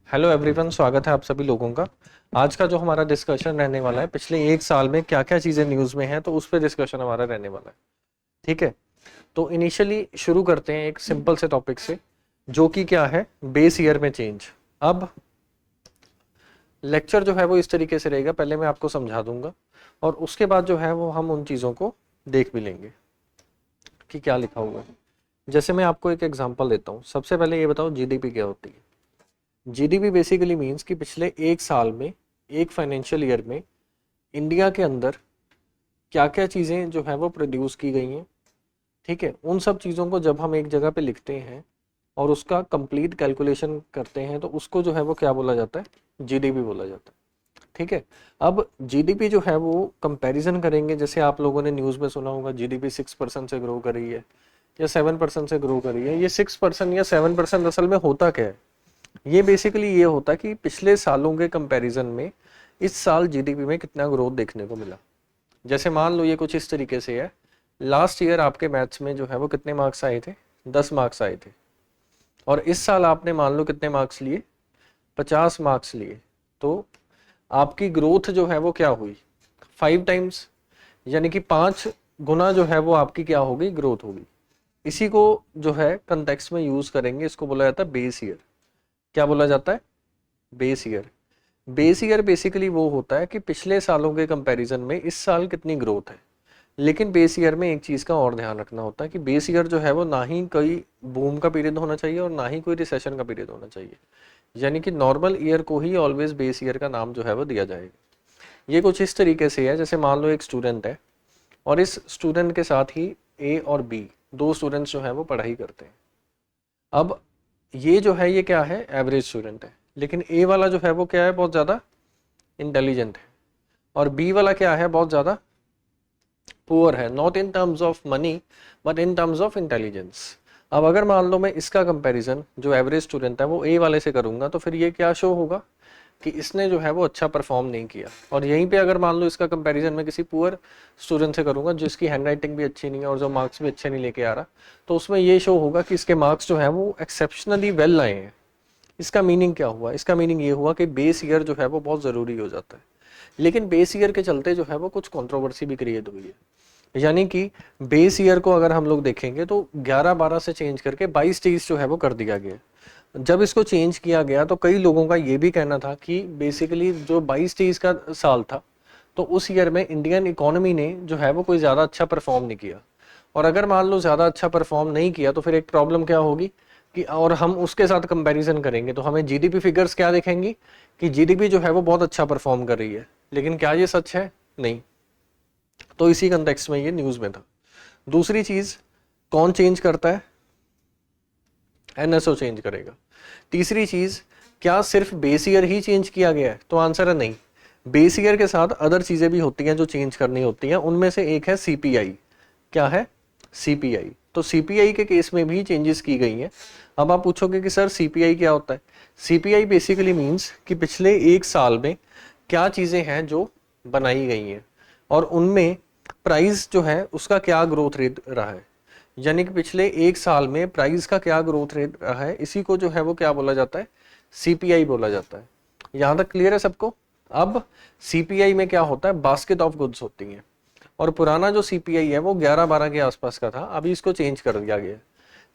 Hello everyone, स्वागत है आप सभी लोगों का। आज का जो हमारा डिस्कशन रहने वाला है, पिछले एक साल में क्या क्या चीजें न्यूज में हैं, तो उस पर डिस्कशन हमारा रहने वाला है। ठीक है, तो इनिशियली शुरू करते हैं एक सिंपल से टॉपिक से, जो कि क्या है, बेस ईयर में चेंज। अब लेक्चर जो है वो इस तरीके से रहेगा, पहले मैं आपको समझा दूंगा और उसके बाद जो है वो हम उन चीज़ों को देख भी लेंगे कि क्या लिखा हुआ है। जैसे मैं आपको एक एग्जांपल देता हूँ। सबसे पहले ये बताओ, जीडीपी क्या होती है? जीडीपी बेसिकली मीन्स कि पिछले एक साल में, एक फाइनेंशियल ईयर में इंडिया के अंदर क्या क्या चीज़ें जो है वो प्रोड्यूस की गई हैं। ठीक है, उन सब चीज़ों को जब हम एक जगह पे लिखते हैं और उसका कंप्लीट कैलकुलेशन करते हैं, तो उसको जो है वो क्या बोला जाता है? जीडीपी बोला जाता है। ठीक है, अब जीडीपी जो है वो कंपैरिजन करेंगे। जैसे आप लोगों ने न्यूज़ में सुना होगा, जीडीपी 6% से ग्रो कर रही है या 7% से ग्रो कर रही है। ये 6% या 7% असल में होता क्या है? ये बेसिकली ये होता है कि पिछले सालों के कंपैरिजन में इस साल जीडीपी में कितना ग्रोथ देखने को मिला। जैसे मान लो ये कुछ इस तरीके से है, लास्ट ईयर आपके मैथ्स में जो है वो कितने मार्क्स आए थे? 10 मार्क्स आए थे। और इस साल आपने मान लो कितने मार्क्स लिए? 50 मार्क्स लिए। तो आपकी ग्रोथ जो है वो क्या हुई? 5 टाइम्स, यानी कि 5 गुना जो है वो आपकी क्या होगी? ग्रोथ होगी। इसी को जो है कंटेक्स्ट में यूज करेंगे, इसको बोला जाता है बेस ईयर। क्या बोला जाता है? Base year. Base year basically वो होता है कि पिछले सालों के कंपैरिजन में इस साल कितनी ग्रोथ है। लेकिन बेस ईयर में एक चीज़ का और ध्यान रखना होता है कि बेस ईयर जो है वो ना ही कोई बूम का पीरियड होना चाहिए और ना ही कोई रिसेशन का पीरियड होना चाहिए। यानी कि नॉर्मल ईयर को ही ऑलवेज बेस ईयर का नाम जो है वो दिया जाएगा। ये कुछ इस तरीके से है, जैसे मान लो एक स्टूडेंट है और इस स्टूडेंट के साथ ही ए और बी, दो स्टूडेंट्स जो है वो पढ़ाई करते हैं। अब ये जो है ये क्या है? एवरेज स्टूडेंट है। लेकिन ए वाला जो है वो क्या है? बहुत ज़्यादा इंटेलिजेंट है। और बी वाला क्या है? बहुत ज़्यादा पुअर है, not in terms of money but in terms of intelligence. अब अगर मान लो मैं इसका कंपैरिजन जो एवरेज स्टूडेंट है वो ए वाले से करूंगा, तो फिर ये क्या शो होगा कि इसने जो है वो अच्छा परफॉर्म नहीं किया। और यहीं पे अगर मान लो इसका कंपैरिजन मैं किसी पुअर स्टूडेंट से करूंगा, जिसकी हैंडराइटिंग भी अच्छी नहीं है और जो मार्क्स भी अच्छे नहीं लेके आ रहा, तो उसमें ये शो होगा कि इसके मार्क्स जो है वो एक्सेप्शनली वेल आए हैं। इसका मीनिंग क्या हुआ? इसका मीनिंग ये हुआ कि बेस ईयर जो है वो बहुत ज़रूरी हो जाता है। लेकिन बेस ईयर के चलते जो है वो कुछ कंट्रोवर्सी भी क्रिएट हुई है। यानी कि बेस ईयर को अगर हम लोग देखेंगे तो 11-12 से चेंज करके 22-23 जो है वो कर दिया गया। जब इसको चेंज किया गया तो कई लोगों का ये भी कहना था कि बेसिकली जो 22-23 का साल था, तो उस ईयर में इंडियन इकोनॉमी ने जो है वो कोई ज़्यादा अच्छा परफॉर्म नहीं किया। और अगर मान लो ज़्यादा अच्छा परफॉर्म नहीं किया तो फिर एक प्रॉब्लम क्या होगी कि, और हम उसके साथ कंपैरिजन करेंगे तो हमें जीडीपी फिगर्स क्या दिखेंगी कि जीडीपी जो है वो बहुत अच्छा परफॉर्म कर रही है। लेकिन क्या ये सच है? नहीं। तो इसी कंटेक्स्ट में ये न्यूज़ में था। दूसरी चीज़, कौन चेंज करता है? एनएसओ चेंज करेगा। तीसरी चीज़, क्या सिर्फ बेस ईयर ही चेंज किया गया है? तो आंसर है नहीं। बेस ईयर के साथ अदर चीज़ें भी होती हैं जो चेंज करनी होती हैं। उनमें से एक है सीपीआई। क्या है? सीपीआई। तो सीपीआई के केस में भी चेंजेस की गई हैं। अब आप पूछोगे कि सर सीपीआई क्या होता है? सीपीआई बेसिकली मीन्स कि पिछले एक साल में क्या चीज़ें हैं जो बनाई गई हैं और उनमें प्राइस जो है उसका क्या ग्रोथ रेट रहा है। यानी कि पिछले एक साल में प्राइस का क्या ग्रोथ रेट रहा है, इसी को जो है वो क्या बोला जाता है? सीपीआई बोला जाता है। यहाँ तक क्लियर है सबको? अब सीपीआई में क्या होता है? बास्केट ऑफ गुड्स होती हैं। और पुराना जो सीपीआई है वो 11-12 के आसपास का था, अभी इसको चेंज कर दिया गया।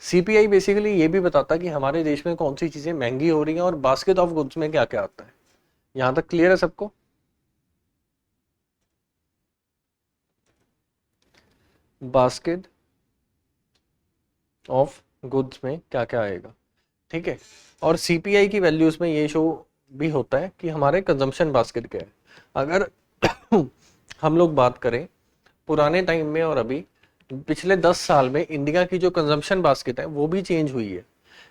सीपीआई बेसिकली ये भी बताता है कि हमारे देश में कौन सी चीजें महंगी हो रही हैं और बास्केट ऑफ गुड्स में क्या क्या आता है। यहाँ तक क्लियर है सबको? बास्केट ऑफ गुड्स में क्या क्या आएगा। ठीक है, और सीपीआई की वैल्यूज में ये शो भी होता है कि हमारे कंजम्पशन बास्केट क्या है। अगर हम लोग बात करें पुराने टाइम में और अभी, पिछले 10 साल में इंडिया की जो कंजम्पशन बास्केट है वो भी चेंज हुई है।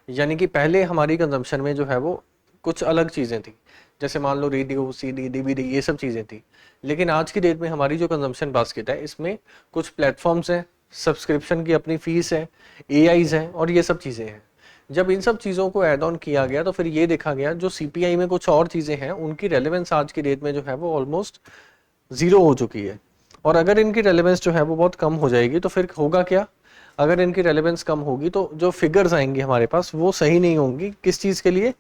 यानी कि पहले हमारी कंजम्पशन में जो है वो कुछ अलग चीज़ें थी, जैसे मान लो रेडियो, सीडी, डीवीडी, ये सब चीज़ें थी। लेकिन आज की डेट में हमारी जो कंजम्पशन बास्केट है इसमें कुछ प्लेटफॉर्म्स हैं, सब्सक्रिप्शन की अपनी फीस है, एआईज हैं और ये सब चीज़ें हैं। जब इन सब चीज़ों को ऐड ऑन किया गया तो फिर ये देखा गया जो सीपीआई में कुछ और चीज़ें हैं उनकी रेलेवेंस आज की डेट में जो है वो ऑलमोस्ट ज़ीरो हो चुकी है। और अगर इनकी रेलेवेंस जो है वो बहुत कम हो जाएगी तो फिर होगा क्या? अगर इनकी रेलेवेंस कम होगी तो जो फिगर्स आएंगी हमारे पास वो सही नहीं होंगी, किस चीज़ के लिए,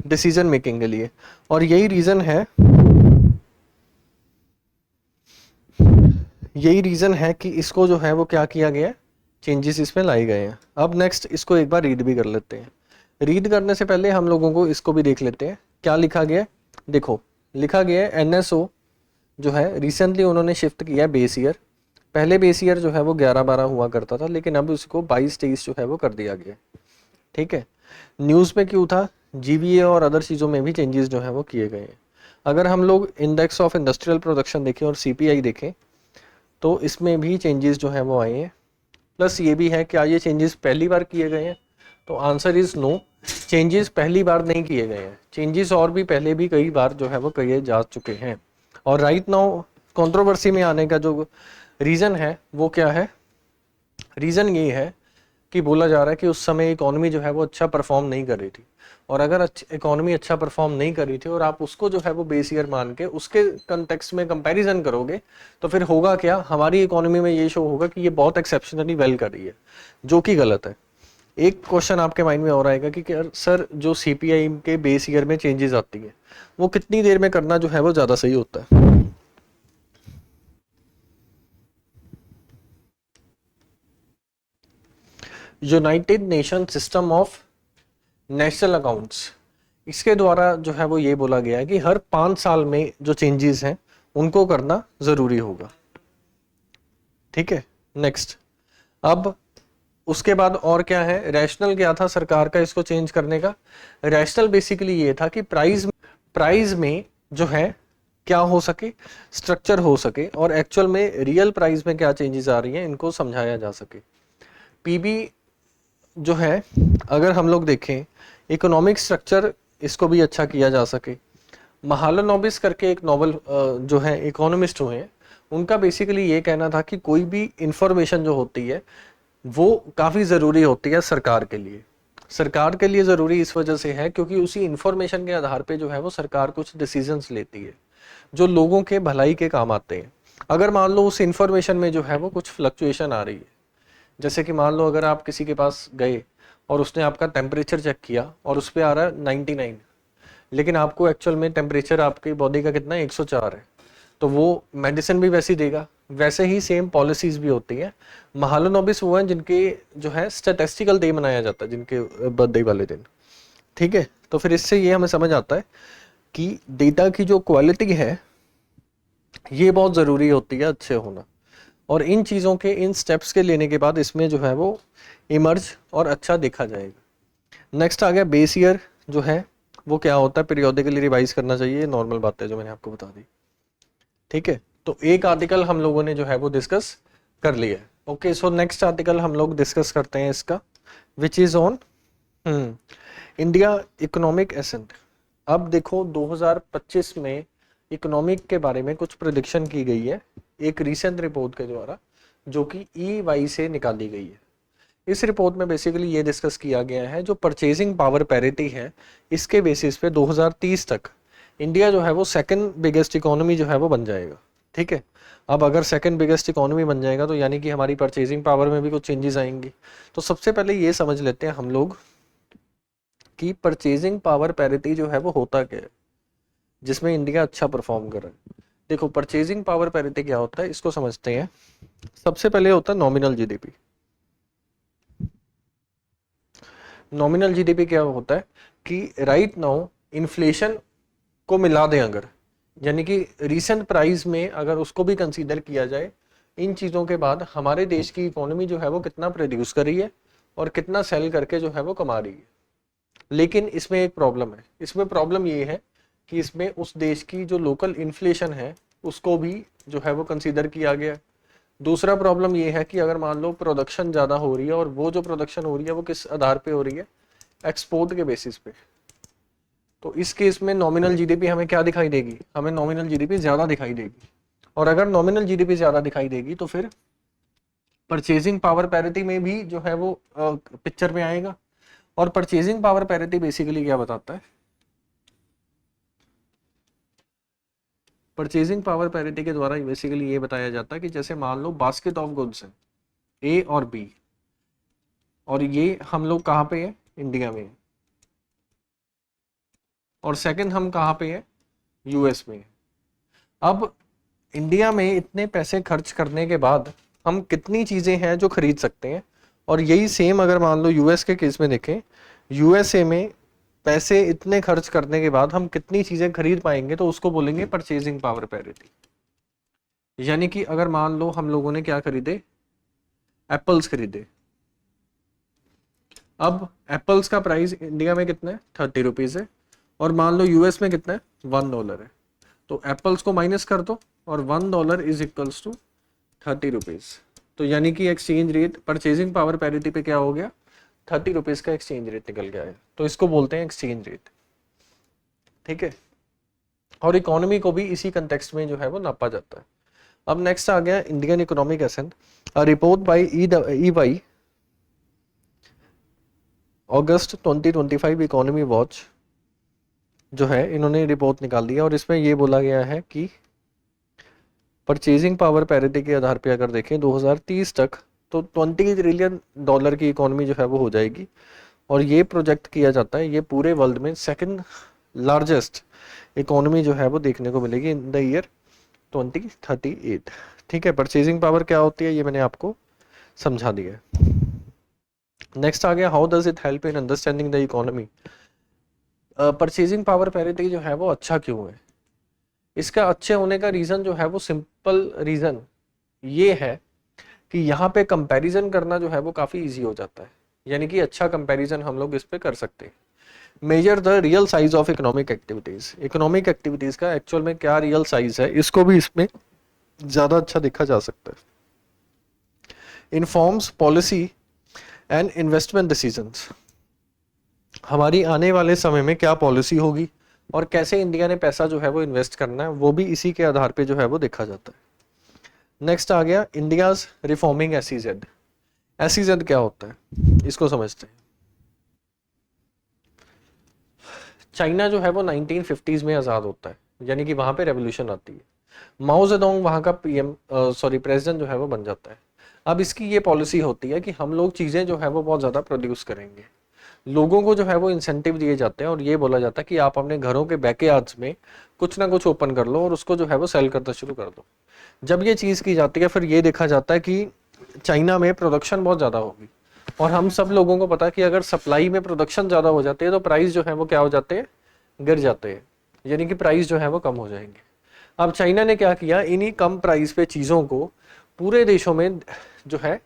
डिसीजन मेकिंग के लिए। और यही रीज़न है कि इसको जो है वो क्या किया गया है, चेंजेस इसमें लाए गए हैं। अब नेक्स्ट इसको एक बार रीड भी कर लेते हैं। रीड करने से पहले हम लोगों को इसको भी देख लेते हैं क्या लिखा गया है। देखो लिखा गया है एनएसओ जो है रिसेंटली उन्होंने शिफ्ट किया है बेस ईयर। पहले बेस ईयर जो है वो 11-12 हुआ करता था, लेकिन अब उसको 22-23 जो है वो कर दिया गया। ठीक है, न्यूज़ में क्यों था, जीवीए और अदर चीज़ों में भी चेंजेस जो है वो किए गए हैं। अगर हम लोग इंडेक्स ऑफ इंडस्ट्रियल प्रोडक्शन देखें और सीपीआई देखें तो इसमें भी चेंजेस जो है वो आए हैं। प्लस ये भी है क्या ये चेंजेस पहली बार किए गए हैं, तो आंसर इज नो, चेंजेस पहली बार नहीं किए गए हैं। चेंजेस और भी पहले भी कई बार जो है वो किए जा चुके हैं। और राइट नाउ कंट्रोवर्सी में आने का जो रीज़न है वो क्या है, रीज़न ये है कि बोला जा रहा है कि उस समय इकोनॉमी जो है वो अच्छा परफॉर्म नहीं कर रही थी। और अगर इकोनॉमी अच्छा परफॉर्म नहीं कर रही थी और आप उसको जो है वो बेस ईयर मान के उसके कंटेक्स्ट में कंपैरिजन करोगे तो फिर होगा क्या, हमारी इकोनॉमी में ये शो होगा कि ये बहुत एक्सेप्शनली वेल कर रही है, जो कि गलत है। एक क्वेश्चन आपके माइंड में और आएगा कि सर जो सीपीआई के बेस ईयर में चेंजेस आती है वो कितनी देर में करना जो है वो ज़्यादा सही होता है। United nation system of national accounts, इसके द्वारा जो है वो ये बोला गया है कि हर 5 साल में जो चेंजेस हैं उनको करना जरूरी होगा। ठीक है, नेक्स्ट। अब उसके बाद और क्या है, रैशनल क्या था सरकार का इसको चेंज करने का, रैशनल बेसिकली ये था कि प्राइस में जो है क्या हो सके, स्ट्रक्चर हो सके, और एक्चुअल में रियल प्राइस में क्या चेंजेस आ रही हैं इनको समझाया जा सके। पीबी जो है अगर हम लोग देखें इकोनॉमिक स्ट्रक्चर इसको भी अच्छा किया जा सके। महालनोबिस करके एक नोबल जो है इकोनॉमिस्ट हुए हैं, उनका बेसिकली ये कहना था कि कोई भी इंफॉर्मेशन जो होती है वो काफ़ी ज़रूरी होती है सरकार के लिए। सरकार के लिए ज़रूरी इस वजह से है क्योंकि उसी इंफॉर्मेशन के आधार पे जो है वो सरकार कुछ डिसीजंस लेती है जो लोगों के भलाई के काम आते हैं। अगर मान लो उस इंफॉर्मेशन में जो है वो कुछ फ्लक्चुएशन आ रही है, जैसे कि मान लो अगर आप किसी के पास गए और उसने आपका टेम्परेचर चेक किया और उस पर आ रहा है 99, लेकिन आपको एक्चुअल में टेम्परेचर आपकी बॉडी का कितना है 104 है, तो वो मेडिसिन भी वैसी देगा। वैसे ही सेम पॉलिसीज भी होती हैं। महालनोबिस वो हैं जिनके जो है स्टैटिस्टिकल डे मनाया जाता है, जिनके बर्थडे वाले दिन। ठीक है, तो फिर इससे ये हमें समझ आता है कि डेटा की जो क्वालिटी है ये बहुत ज़रूरी होती है अच्छे होना, और इन चीज़ों के इन स्टेप्स के लेने के बाद इसमें जो है वो इमर्ज और अच्छा देखा जाएगा। नेक्स्ट आ गया बेस ईयर जो है वो क्या होता है, पीरियोडिकली रिवाइज करना चाहिए, नॉर्मल बात है जो मैंने आपको बता दी। ठीक है, तो एक आर्टिकल हम लोगों ने जो है वो डिस्कस कर लिया है। ओके, सो नेक्स्ट आर्टिकल हम लोग डिस्कस करते हैं इसका, which is on India economic ascent. अब देखो 2025 में इकोनॉमिक के बारे में कुछ प्रेडिक्शन की गई है एक रीसेंट रिपोर्ट के द्वारा, जो कि EY से निकाली गई है। इस रिपोर्ट में बेसिकली ये डिस्कस किया गया है जो परचेजिंग पावर पैरिटी है, इसके बेसिस पे 2030 तक इंडिया जो है वो सेकंड बिगेस्ट इकोनॉमी जो है वो बन जाएगा। ठीक है, अब अगर सेकंड बिगेस्ट इकोनॉमी बन जाएगा तो यानी कि हमारी परचेजिंग पावर में भी कुछ चेंजेस आएंगी। तो सबसे पहले ये समझ लेते हैं हम लोग कि परचेजिंग पावर पैरिटी जो है वो होता क्या है जिसमें इंडिया अच्छा परफॉर्म कर रहा है। देखो परचेजिंग पावर पैरिटी क्या होता है इसको समझते हैं। सबसे पहले होता है नॉमिनल जीडीपी। नॉमिनल जीडीपी क्या होता है कि राइट नाउ इन्फ्लेशन को मिला दें अगर, यानी कि रीसेंट प्राइस में अगर उसको भी कंसीडर किया जाए, इन चीज़ों के बाद हमारे देश की इकोनॉमी जो है वो कितना प्रोड्यूस कर रही है और कितना सेल करके जो है वो कमा रही है। लेकिन इसमें एक प्रॉब्लम है, इसमें प्रॉब्लम ये है कि इसमें उस देश की जो लोकल इन्फ्लेशन है उसको भी जो है वो कंसीडर किया गया है। दूसरा प्रॉब्लम ये है कि अगर मान लो प्रोडक्शन ज़्यादा हो रही है और वो जो प्रोडक्शन हो रही है वो किस आधार पे हो रही है, एक्सपोर्ट के बेसिस पे। तो इस केस में नॉमिनल जीडीपी हमें क्या दिखाई देगी, हमें नॉमिनल जीडीपी ज़्यादा दिखाई देगी। और अगर नॉमिनल जीडीपी ज़्यादा दिखाई देगी तो फिर परचेजिंग पावर पैरिटी में भी जो है वो पिक्चर में आएगा। और परचेजिंग पावर पैरिटी बेसिकली क्या बताता है, परचेजिंग पावर पैरिटी के द्वारा बेसिकली ये बताया जाता है कि जैसे मान लो बास्केट ऑफ गुड्स है A और B, और ये हम लोग कहाँ पे है, इंडिया में है, और सेकंड हम कहाँ पे है, यूएस में है। अब इंडिया में इतने पैसे खर्च करने के बाद हम कितनी चीजें हैं जो खरीद सकते हैं, और यही सेम अगर मान लो यूएस के केस में देखें, यूएसए में पैसे इतने खर्च करने के बाद हम कितनी चीजें खरीद पाएंगे, तो उसको बोलेंगे परचेजिंग पावर पैरिटी। यानी कि अगर मान लो हम लोगों ने क्या खरीदे, एप्पल्स खरीदे। अब एप्पल्स का प्राइस इंडिया में कितना है, 30 रुपीज है, और मान लो यूएस में कितना है, $1 है। तो एप्पल्स को माइनस कर दो और $1 इज इक्वल्स टू 30 रुपीज। तो यानी कि exchange rate purchasing power parity पे क्या हो गया, 30 रुपीज का एक्सचेंज रेट निकल गया है। तो इसको बोलते हैं एक्सचेंज रेट, ठीक है। और इकोनॉमी को भी इसी कंटेक्स्ट में जो है वो नापा जाता है। अब नेक्स्ट आ गया Indian economic ascent, a report by EY अगस्त 2025 इकोनॉमी वॉच जो है, इन्होंने रिपोर्ट निकाल दिया और इसमें ये बोला गया है कि परचेजिंग पावर पैरिटी के आधार पे अगर देखें 2030 तक तो $20 ट्रिलियन की इकोनॉमी जो है वो हो जाएगी। और ये प्रोजेक्ट किया जाता है, ये पूरे वर्ल्ड में सेकंड लार्जेस्ट इकोनॉमी जो है वो देखने को मिलेगी इन द ईयर 2038, ठीक है। परचेजिंग पावर क्या होती है ये मैंने आपको समझा दिया है। नेक्स्ट आ गया, how does it help in understanding the economy. Purchasing power parity जो है वो अच्छा क्यों है, इसका अच्छे होने का रीजन जो है वो सिंपल रीजन ये है कि यहाँ पे कंपैरिजन करना जो है वो काफी इजी हो जाता है। यानी कि अच्छा कंपैरिजन हम लोग इस पे कर सकते हैं। Measure the real size of economic activities, economic activities का एक्चुअल में क्या रियल साइज है, इसको भी इसमें ज्यादा अच्छा देखा जा सकता है। Informs policy and investment decisions, हमारी आने वाले समय में क्या पॉलिसी होगी और कैसे इंडिया ने पैसा जो है वो इन्वेस्ट करना है, वो भी इसी के आधार पे जो है वो देखा जाता है। नेक्स्ट आ गया इंडियाज रिफॉर्मिंग SEZ। SEZ क्या होता है इसको समझते हैं। चाइना जो है वो 1950s में आजाद होता है, यानी कि वहां पे रेवोल्यूशन आती है। माओ जेडोंग वहां का प्रेसिडेंट जो है वो बन जाता है। अब इसकी ये पॉलिसी होती है कि हम लोग चीजें जो है वो बहुत ज्यादा प्रोड्यूस करेंगे, लोगों को जो है वो इंसेंटिव दिए जाते हैं और ये बोला जाता है कि आप अपने घरों के बैकयार्ड्स में कुछ ना कुछ ओपन कर लो और उसको जो है वो सेल करना शुरू कर दो। जब ये चीज की जाती है फिर ये देखा जाता है कि चाइना में प्रोडक्शन बहुत ज्यादा होगी, और हम सब लोगों को पता है कि अगर सप्लाई में प्रोडक्शन ज्यादा हो जाती है तो प्राइस जो है वो क्या हो जाते हैं, गिर जाते हैं, यानी कि प्राइस जो है वो कम हो जाएंगे। अब चाइना ने क्या किया, इन्हीं कम प्राइस पे चीजों को पूरे देशों में जो है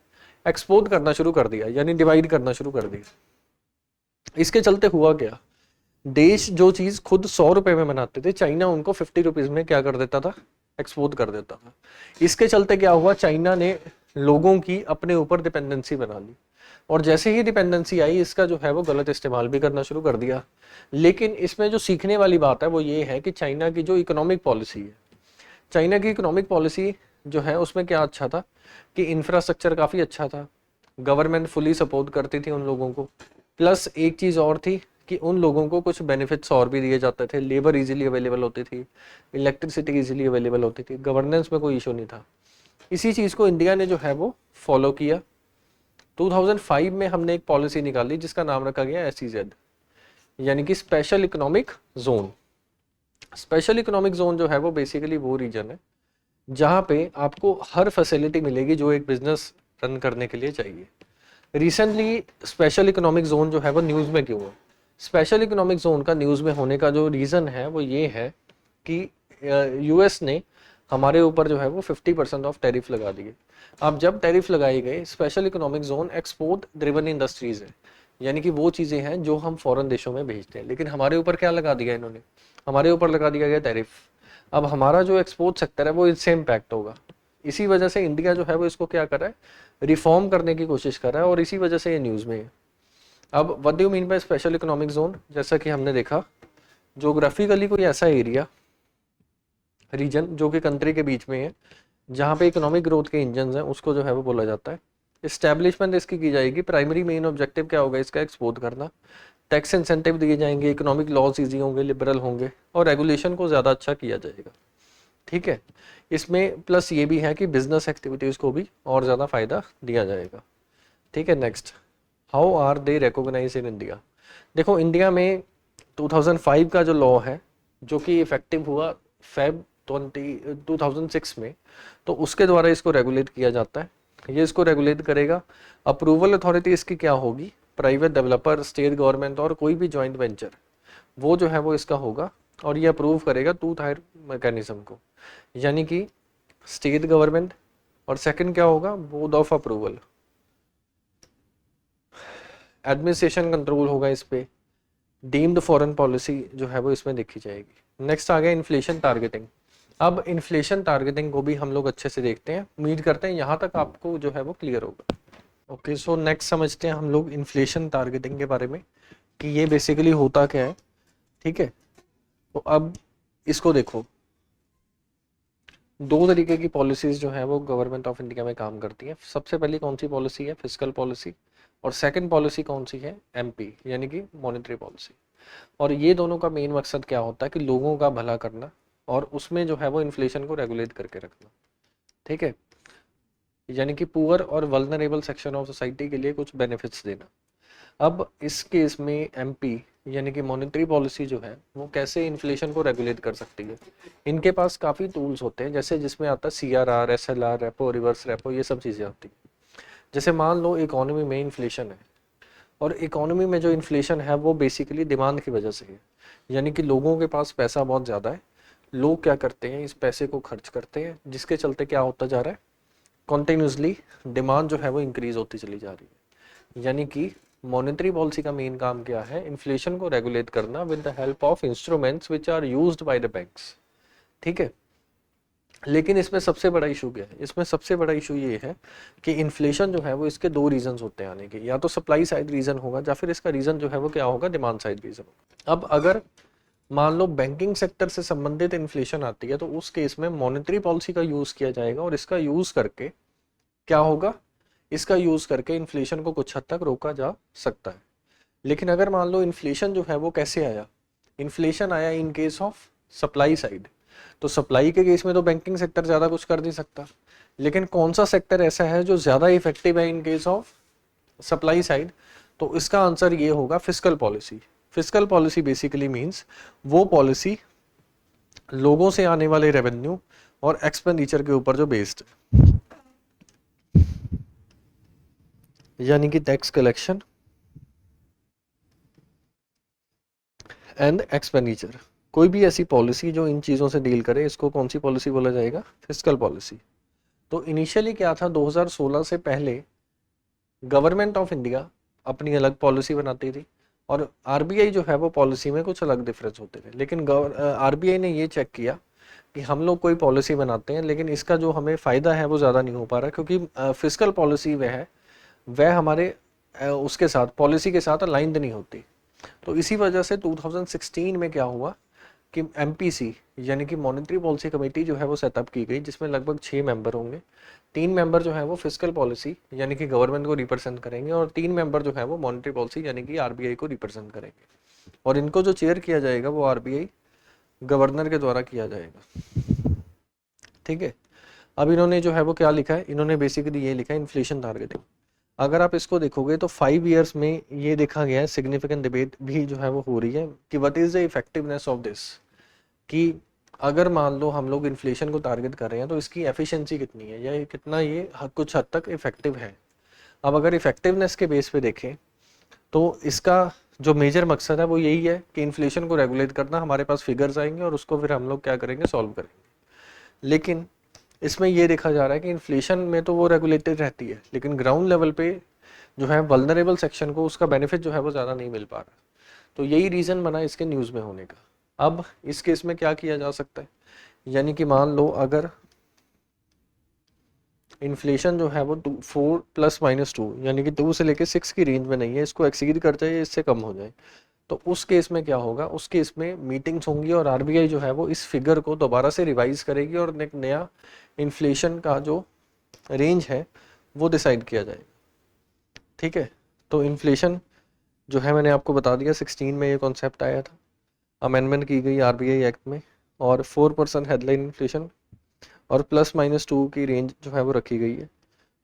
एक्सपोर्ट करना शुरू कर दिया, यानी डिवाइड करना शुरू कर दिया। इसके चलते हुआ क्या, देश जो चीज खुद 100 रुपए में बनाते थे, चाइना उनको 50 रुपीज में क्या कर देता था, एक्सपोर्ट कर देता था। इसके चलते क्या हुआ, चाइना ने लोगों की अपने ऊपर डिपेंडेंसी बना ली, और जैसे ही डिपेंडेंसी आई इसका जो है वो गलत इस्तेमाल भी करना शुरू कर दिया। लेकिन इसमें जो सीखने वाली बात है वो ये है कि चाइना की जो इकोनॉमिक पॉलिसी है, चाइना की इकोनॉमिक पॉलिसी जो है उसमें क्या अच्छा था कि इंफ्रास्ट्रक्चर काफी अच्छा था, गवर्नमेंट फुली सपोर्ट करती थी उन लोगों को, प्लस एक चीज और थी कि उन लोगों को कुछ बेनिफिट्स और भी दिए जाते थे, लेबर इजीली अवेलेबल होती थी, इलेक्ट्रिसिटी इजीली अवेलेबल होती थी, गवर्नेंस में कोई इशू नहीं था। इसी चीज को इंडिया ने जो है वो फॉलो किया। 2005 में हमने एक पॉलिसी निकाली जिसका नाम रखा गया SEZ, यानी कि special economic zone. Special economic zone जो है वो बेसिकली वो रीजन है जहां पे आपको हर फैसिलिटी मिलेगी जो एक बिजनेस रन करने के लिए चाहिए। रिसेंटली स्पेशल इकोनॉमिक जोन जो है वो न्यूज में क्यों है, स्पेशल इकोनॉमिक जोन का न्यूज में होने का जो रीजन है वो ये है कि यूएस ने हमारे ऊपर जो है वो 50% ऑफ टैरिफ लगा दिए। अब जब टैरिफ लगाए गए, special economic zone export driven industries है, यानी कि वो चीजें हैं जो हम फॉरेन देशों में भेजते हैं, लेकिन हमारे ऊपर क्या लगा दिया इन्होंने, हमारे ऊपर लगा दिया गया टैरिफ। अब हमारा जो एक्सपोर्ट सेक्टर है वो इससे इम्पैक्ट होगा। इसी वजह से इंडिया जो है वो इसको क्या कर रहा है, रिफॉर्म करने की कोशिश कर रहा है, और इसी वजह से ये न्यूज में है। अब what do you mean by special economic zone, जैसा कि हमने देखा ज्योग्राफिकली कोई ऐसा एरिया रीजन जो कि कंट्री के बीच में है जहाँ पे इकोनॉमिक ग्रोथ के इंजन हैं, उसको जो है वो बोला जाता है। इस्टेब्लिशमेंट इसकी की जाएगी, प्राइमरी मेन ऑब्जेक्टिव क्या होगा इसका, एक्सपोर्ट करना। टैक्स इंसेंटिव दिए जाएंगे, इकोनॉमिक लॉज ईजी होंगे, लिबरल होंगे, और रेगुलेशन को ज़्यादा अच्छा किया जाएगा, ठीक है। इसमें प्लस ये भी है कि बिजनेस एक्टिविटीज़ को भी और ज़्यादा फायदा दिया जाएगा, ठीक है। Next, how are they recognize in India. देखो इंडिया में 2005 का जो लॉ है जो कि इफेक्टिव हुआ फेब 2006 में, तो उसके द्वारा इसको रेगुलेट किया जाता है। ये इसको रेगुलेट करेगा। अप्रूवल अथॉरिटी इसकी क्या होगी, प्राइवेट डेवलपर, स्टेट गवर्नमेंट और कोई भी जॉइंट वेंचर, वो जो है वो इसका होगा और ये अप्रूव करेगा टू टायर मैकेनिज्म को, यानी कि स्टेट गवर्नमेंट और सेकंड क्या होगा, board of approval, administration control होगा इस पे, डीम्ड फॉरेन पॉलिसी जो है वो इसमें देखी जाएगी। नेक्स्ट आ गया इन्फ्लेशन टारगेटिंग। अब इन्फ्लेशन टारगेटिंग को भी हम लोग अच्छे से देखते हैं, उम्मीद करते हैं यहाँ तक आपको जो है वो क्लियर होगा। ओके, सो नेक्स्ट समझते हैं हम लोग इन्फ्लेशन टारगेटिंग के बारे में कि ये बेसिकली होता क्या है। ठीक है, तो अब इसको देखो, दो तरीके की पॉलिसीज जो है वो गवर्नमेंट ऑफ इंडिया में काम करती है। सबसे पहली कौन सी पॉलिसी है, फिस्कल पॉलिसी, और सेकंड पॉलिसी कौन सी है, एमपी यानी कि मॉनेटरी पॉलिसी। और ये दोनों का मेन मकसद क्या होता है कि लोगों का भला करना और उसमें जो है वो इन्फ्लेशन को रेगुलेट करके रखना। ठीक है, यानी कि पुअर और वल्नरेबल सेक्शन ऑफ सोसाइटी के लिए कुछ बेनिफिट्स देना। अब इस केस में एमपी यानी कि मॉनेटरी पॉलिसी जो है वो कैसे इन्फ्लेशन को रेगुलेट कर सकती है। इनके पास काफ़ी टूल्स होते हैं, जैसे जिसमें आता है CRR, SLR, repo, reverse repo, ये सब चीज़ें आती हैं। जैसे मान लो इकोनॉमी में इन्फ्लेशन है और इकोनॉमी में जो इन्फ्लेशन है वो बेसिकली डिमांड की वजह से है, यानी कि लोगों के पास पैसा बहुत ज़्यादा है, लोग क्या करते हैं इस पैसे को खर्च करते हैं, जिसके चलते क्या होता जा रहा है, कॉन्टिन्यूसली डिमांड जो है वो इंक्रीज होती चली जा रही है। यानी कि मॉनेटरी पॉलिसी का मेन काम क्या है, इन्फ्लेशन को रेगुलेट करना with the help of instruments which are used by the banks. ठीक है, लेकिन इसमें सबसे बड़ा इशू क्या है, इसमें सबसे बड़ा इशू ये है कि इन्फ्लेशन जो है वो इसके दो रीजंस होते हैं आने के, या तो सप्लाई साइड रीजन होगा या फिर इसका रीजन जो है वो क्या होगा, डिमांड साइड रीजन होगा। अब अगर मान लो बैंकिंग सेक्टर से संबंधित इन्फ्लेशन आती है तो उस केस में मॉनेटरी पॉलिसी का यूज किया जाएगा और इसका यूज करके क्या होगा, इसका यूज करके इन्फ्लेशन को कुछ हद तक रोका जा सकता है। लेकिन अगर मान लो इन्फ्लेशन जो है वो कैसे आया, इन्फ्लेशन आया इन केस ऑफ सप्लाई साइड, तो सप्लाई के केस में तो बैंकिंग सेक्टर ज्यादा कुछ कर नहीं सकता, लेकिन कौन सा सेक्टर ऐसा है जो ज्यादा इफेक्टिव है इन केस ऑफ सप्लाई साइड, तो इसका आंसर ये होगा fiscal policy. Fiscal policy basically means वो पॉलिसी लोगों से आने वाले रेवेन्यू और एक्सपेंडिचर के ऊपर जो बेस्ड, यानी कि टैक्स कलेक्शन एंड एक्सपेंडिचर, कोई भी ऐसी पॉलिसी जो इन चीज़ों से डील करे, इसको कौन सी पॉलिसी बोला जाएगा, फिस्कल पॉलिसी। तो इनिशियली क्या था, 2016 से पहले गवर्नमेंट ऑफ इंडिया अपनी अलग पॉलिसी बनाती थी और आरबीआई जो है वो पॉलिसी में कुछ अलग डिफरेंस होते थे। लेकिन आरबीआई ने ये चेक किया कि हम लोग कोई पॉलिसी बनाते हैं लेकिन इसका जो हमें फ़ायदा है वो ज़्यादा नहीं हो पा रहा, क्योंकि फिस्कल पॉलिसी वह हमारे उसके साथ पॉलिसी के साथ अलाइंड नहीं होती। तो इसी वजह से 2016 में क्या हुआ कि एमपीसी यानी कि मॉनेटरी पॉलिसी कमेटी जो है वो सेटअप की गई, जिसमें लगभग 6 मेंबर होंगे। 3 मेंबर जो है वो फिस्कल पॉलिसी यानी कि गवर्नमेंट को रिप्रेजेंट करेंगे और 3 मेंबर जो है वो मॉनेटरी पॉलिसी यानी कि आरबीआई को रिप्रेजेंट करेंगे। और इनको जो चेयर किया जाएगा वो आरबीआई गवर्नर के द्वारा किया जाएगा। ठीक है, अब इन्होंने जो है वो क्या लिखा है, इन्होंने बेसिकली ये लिखा है इन्फ्लेशन टारगेटिंग। अगर आप इसको देखोगे तो 5 इयर्स में ये देखा गया है, सिग्निफिकेंट डिबेट भी जो है वो हो रही है कि what is the effectiveness of this, कि अगर मान लो हम लोग इन्फ्लेशन को टारगेट कर रहे हैं तो इसकी एफिशिएंसी कितनी है या कितना ये कुछ हद तक इफेक्टिव है। अब अगर इफेक्टिवनेस के बेस पे देखें तो इसका जो मेजर मकसद है वो यही है कि इन्फ्लेशन को रेगुलेट करना, हमारे पास फिगर्स आएंगे और उसको फिर हम लोग क्या करेंगे, सॉल्व करेंगे। लेकिन इसमें ये देखा जा रहा है कि इन्फ्लेशन में तो वो रेगुलेटेड रहती है लेकिन ग्राउंड लेवल पे जो है वल्नरेबल सेक्शन को उसका बेनिफिट जो है वो ज़्यादा नहीं मिल पा रहा। तो यही रीज़न बना इसके न्यूज़ में होने का। अब इस केस में क्या किया जा सकता है, यानी कि मान लो अगर इन्फ्लेशन जो है वो 4 + -2 यानी कि 2 से लेके 6 की रेंज में नहीं है, इसको एक्सीड कर जाए, इससे कम हो जाए, तो उस केस में क्या होगा, उस केस में मीटिंग्स होंगी और आरबीआई जो है वो इस फिगर को दोबारा से रिवाइज करेगी और एक नया इन्फ्लेशन का जो रेंज है वो डिसाइड किया जाएगा। ठीक है, तो इन्फ्लेशन जो है मैंने आपको बता दिया 16 में ये कॉन्सेप्ट आया था, अमेंडमेंट की गई आरबीआई एक्ट में और 4% हेडलाइन इन्फ्लेशन और +-2 की रेंज जो है वो रखी गई है।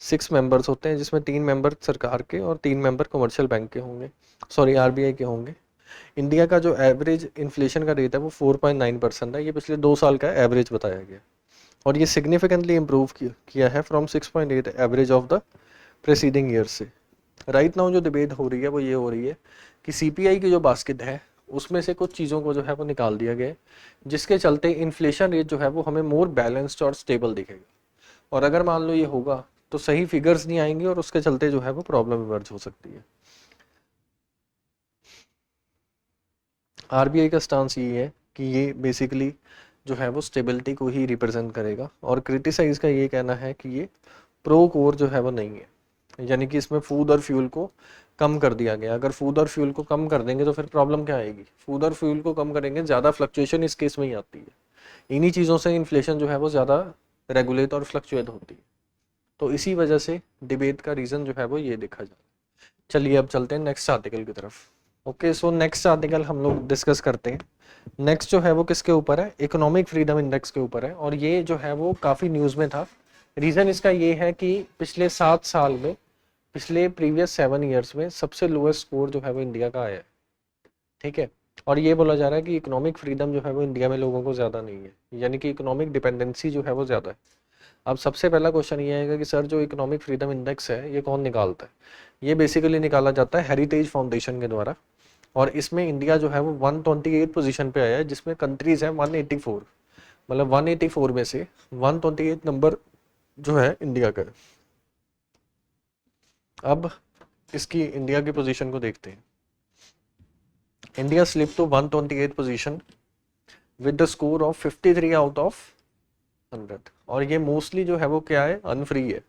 6 मेंबर्स होते हैं, जिसमें 3 मेंबर सरकार के और 3 मेंबर कमर्शियल बैंक के होंगे, सॉरी आरबीआई के होंगे। इंडिया का जो एवरेज इन्फ्लेशन का रेट है वो 4.9% है, ये पिछले 2 साल का एवरेज बताया गया, और ये सिग्निफिकेंटली इम्प्रूव किया है from 6.8 average of the preceding year से। राइट नाउ जो डिबेट हो रही है वो ये हो रही है कि सीपीआई की जो बास्केट है उसमें से कुछ चीज़ों को जो है वो निकाल दिया गया है, जिसके चलते इन्फ्लेशन रेट जो है वो हमें मोर बैलेंस्ड और स्टेबल दिखेगा। और अगर मान लो ये होगा तो सही फिगर्स नहीं आएंगे और उसके चलते जो है वो प्रॉब्लम इमर्ज हो सकती है। आरबीआई का स्टांस ये है कि ये बेसिकली जो है वो स्टेबिलिटी को ही रिप्रेजेंट करेगा, और क्रिटिसाइज का ये कहना है कि ये प्रो कोर जो है वो नहीं है, यानी कि इसमें फूड और फ्यूल को कम कर दिया गया। अगर फूड और फ्यूल को कम कर देंगे तो फिर प्रॉब्लम क्या आएगी, फूड और फ्यूल को कम करेंगे, ज़्यादा फ्लक्चुएशन इस केस में ही आती है। इन्हीं चीज़ों से इन्फ्लेशन जो है वो ज़्यादा रेगुलेट और फ्लक्चुएट होती है, तो इसी वजह से डिबेट का रीज़न जो है वो ये देखा जाए। चलिए अब चलते हैं नेक्स्ट आर्टिकल की तरफ। ओके, सो नेक्स्ट आर्टिकल हम लोग डिस्कस करते हैं। नेक्स्ट जो है वो किसके ऊपर है, इकोनॉमिक फ्रीडम इंडेक्स के ऊपर है, और ये जो है वो काफ़ी न्यूज़ में था। रीज़न इसका ये है कि पिछले 7 साल में, पिछले प्रीवियस 7 ईयर्स में सबसे लोएस्ट स्कोर जो है वो इंडिया का आया है, ठीक है। और ये बोला जा रहा है कि इकोनॉमिक फ्रीडम जो है वो इंडिया में लोगों को ज़्यादा नहीं है, यानी कि इकोनॉमिक डिपेंडेंसी जो है वो ज़्यादा है। अब सबसे पहला क्वेश्चन ये आएगा कि सर जो इकोनॉमिक फ्रीडम इंडेक्स है ये कौन निकालता है। ये बेसिकली निकाला जाता है हेरिटेज फाउंडेशन के द्वारा, और इसमें इंडिया जो है वो 128 पोजीशन पे आया है, जिसमें कंट्रीज है 184, मतलब 184 में से 128 नंबर जो है इंडिया का। अब इसकी इंडिया की पोजीशन को देखते हैं। India slip to 128 position with the score of 53 out of 100, और ये मोस्टली जो है वो क्या है, अनफ्री है।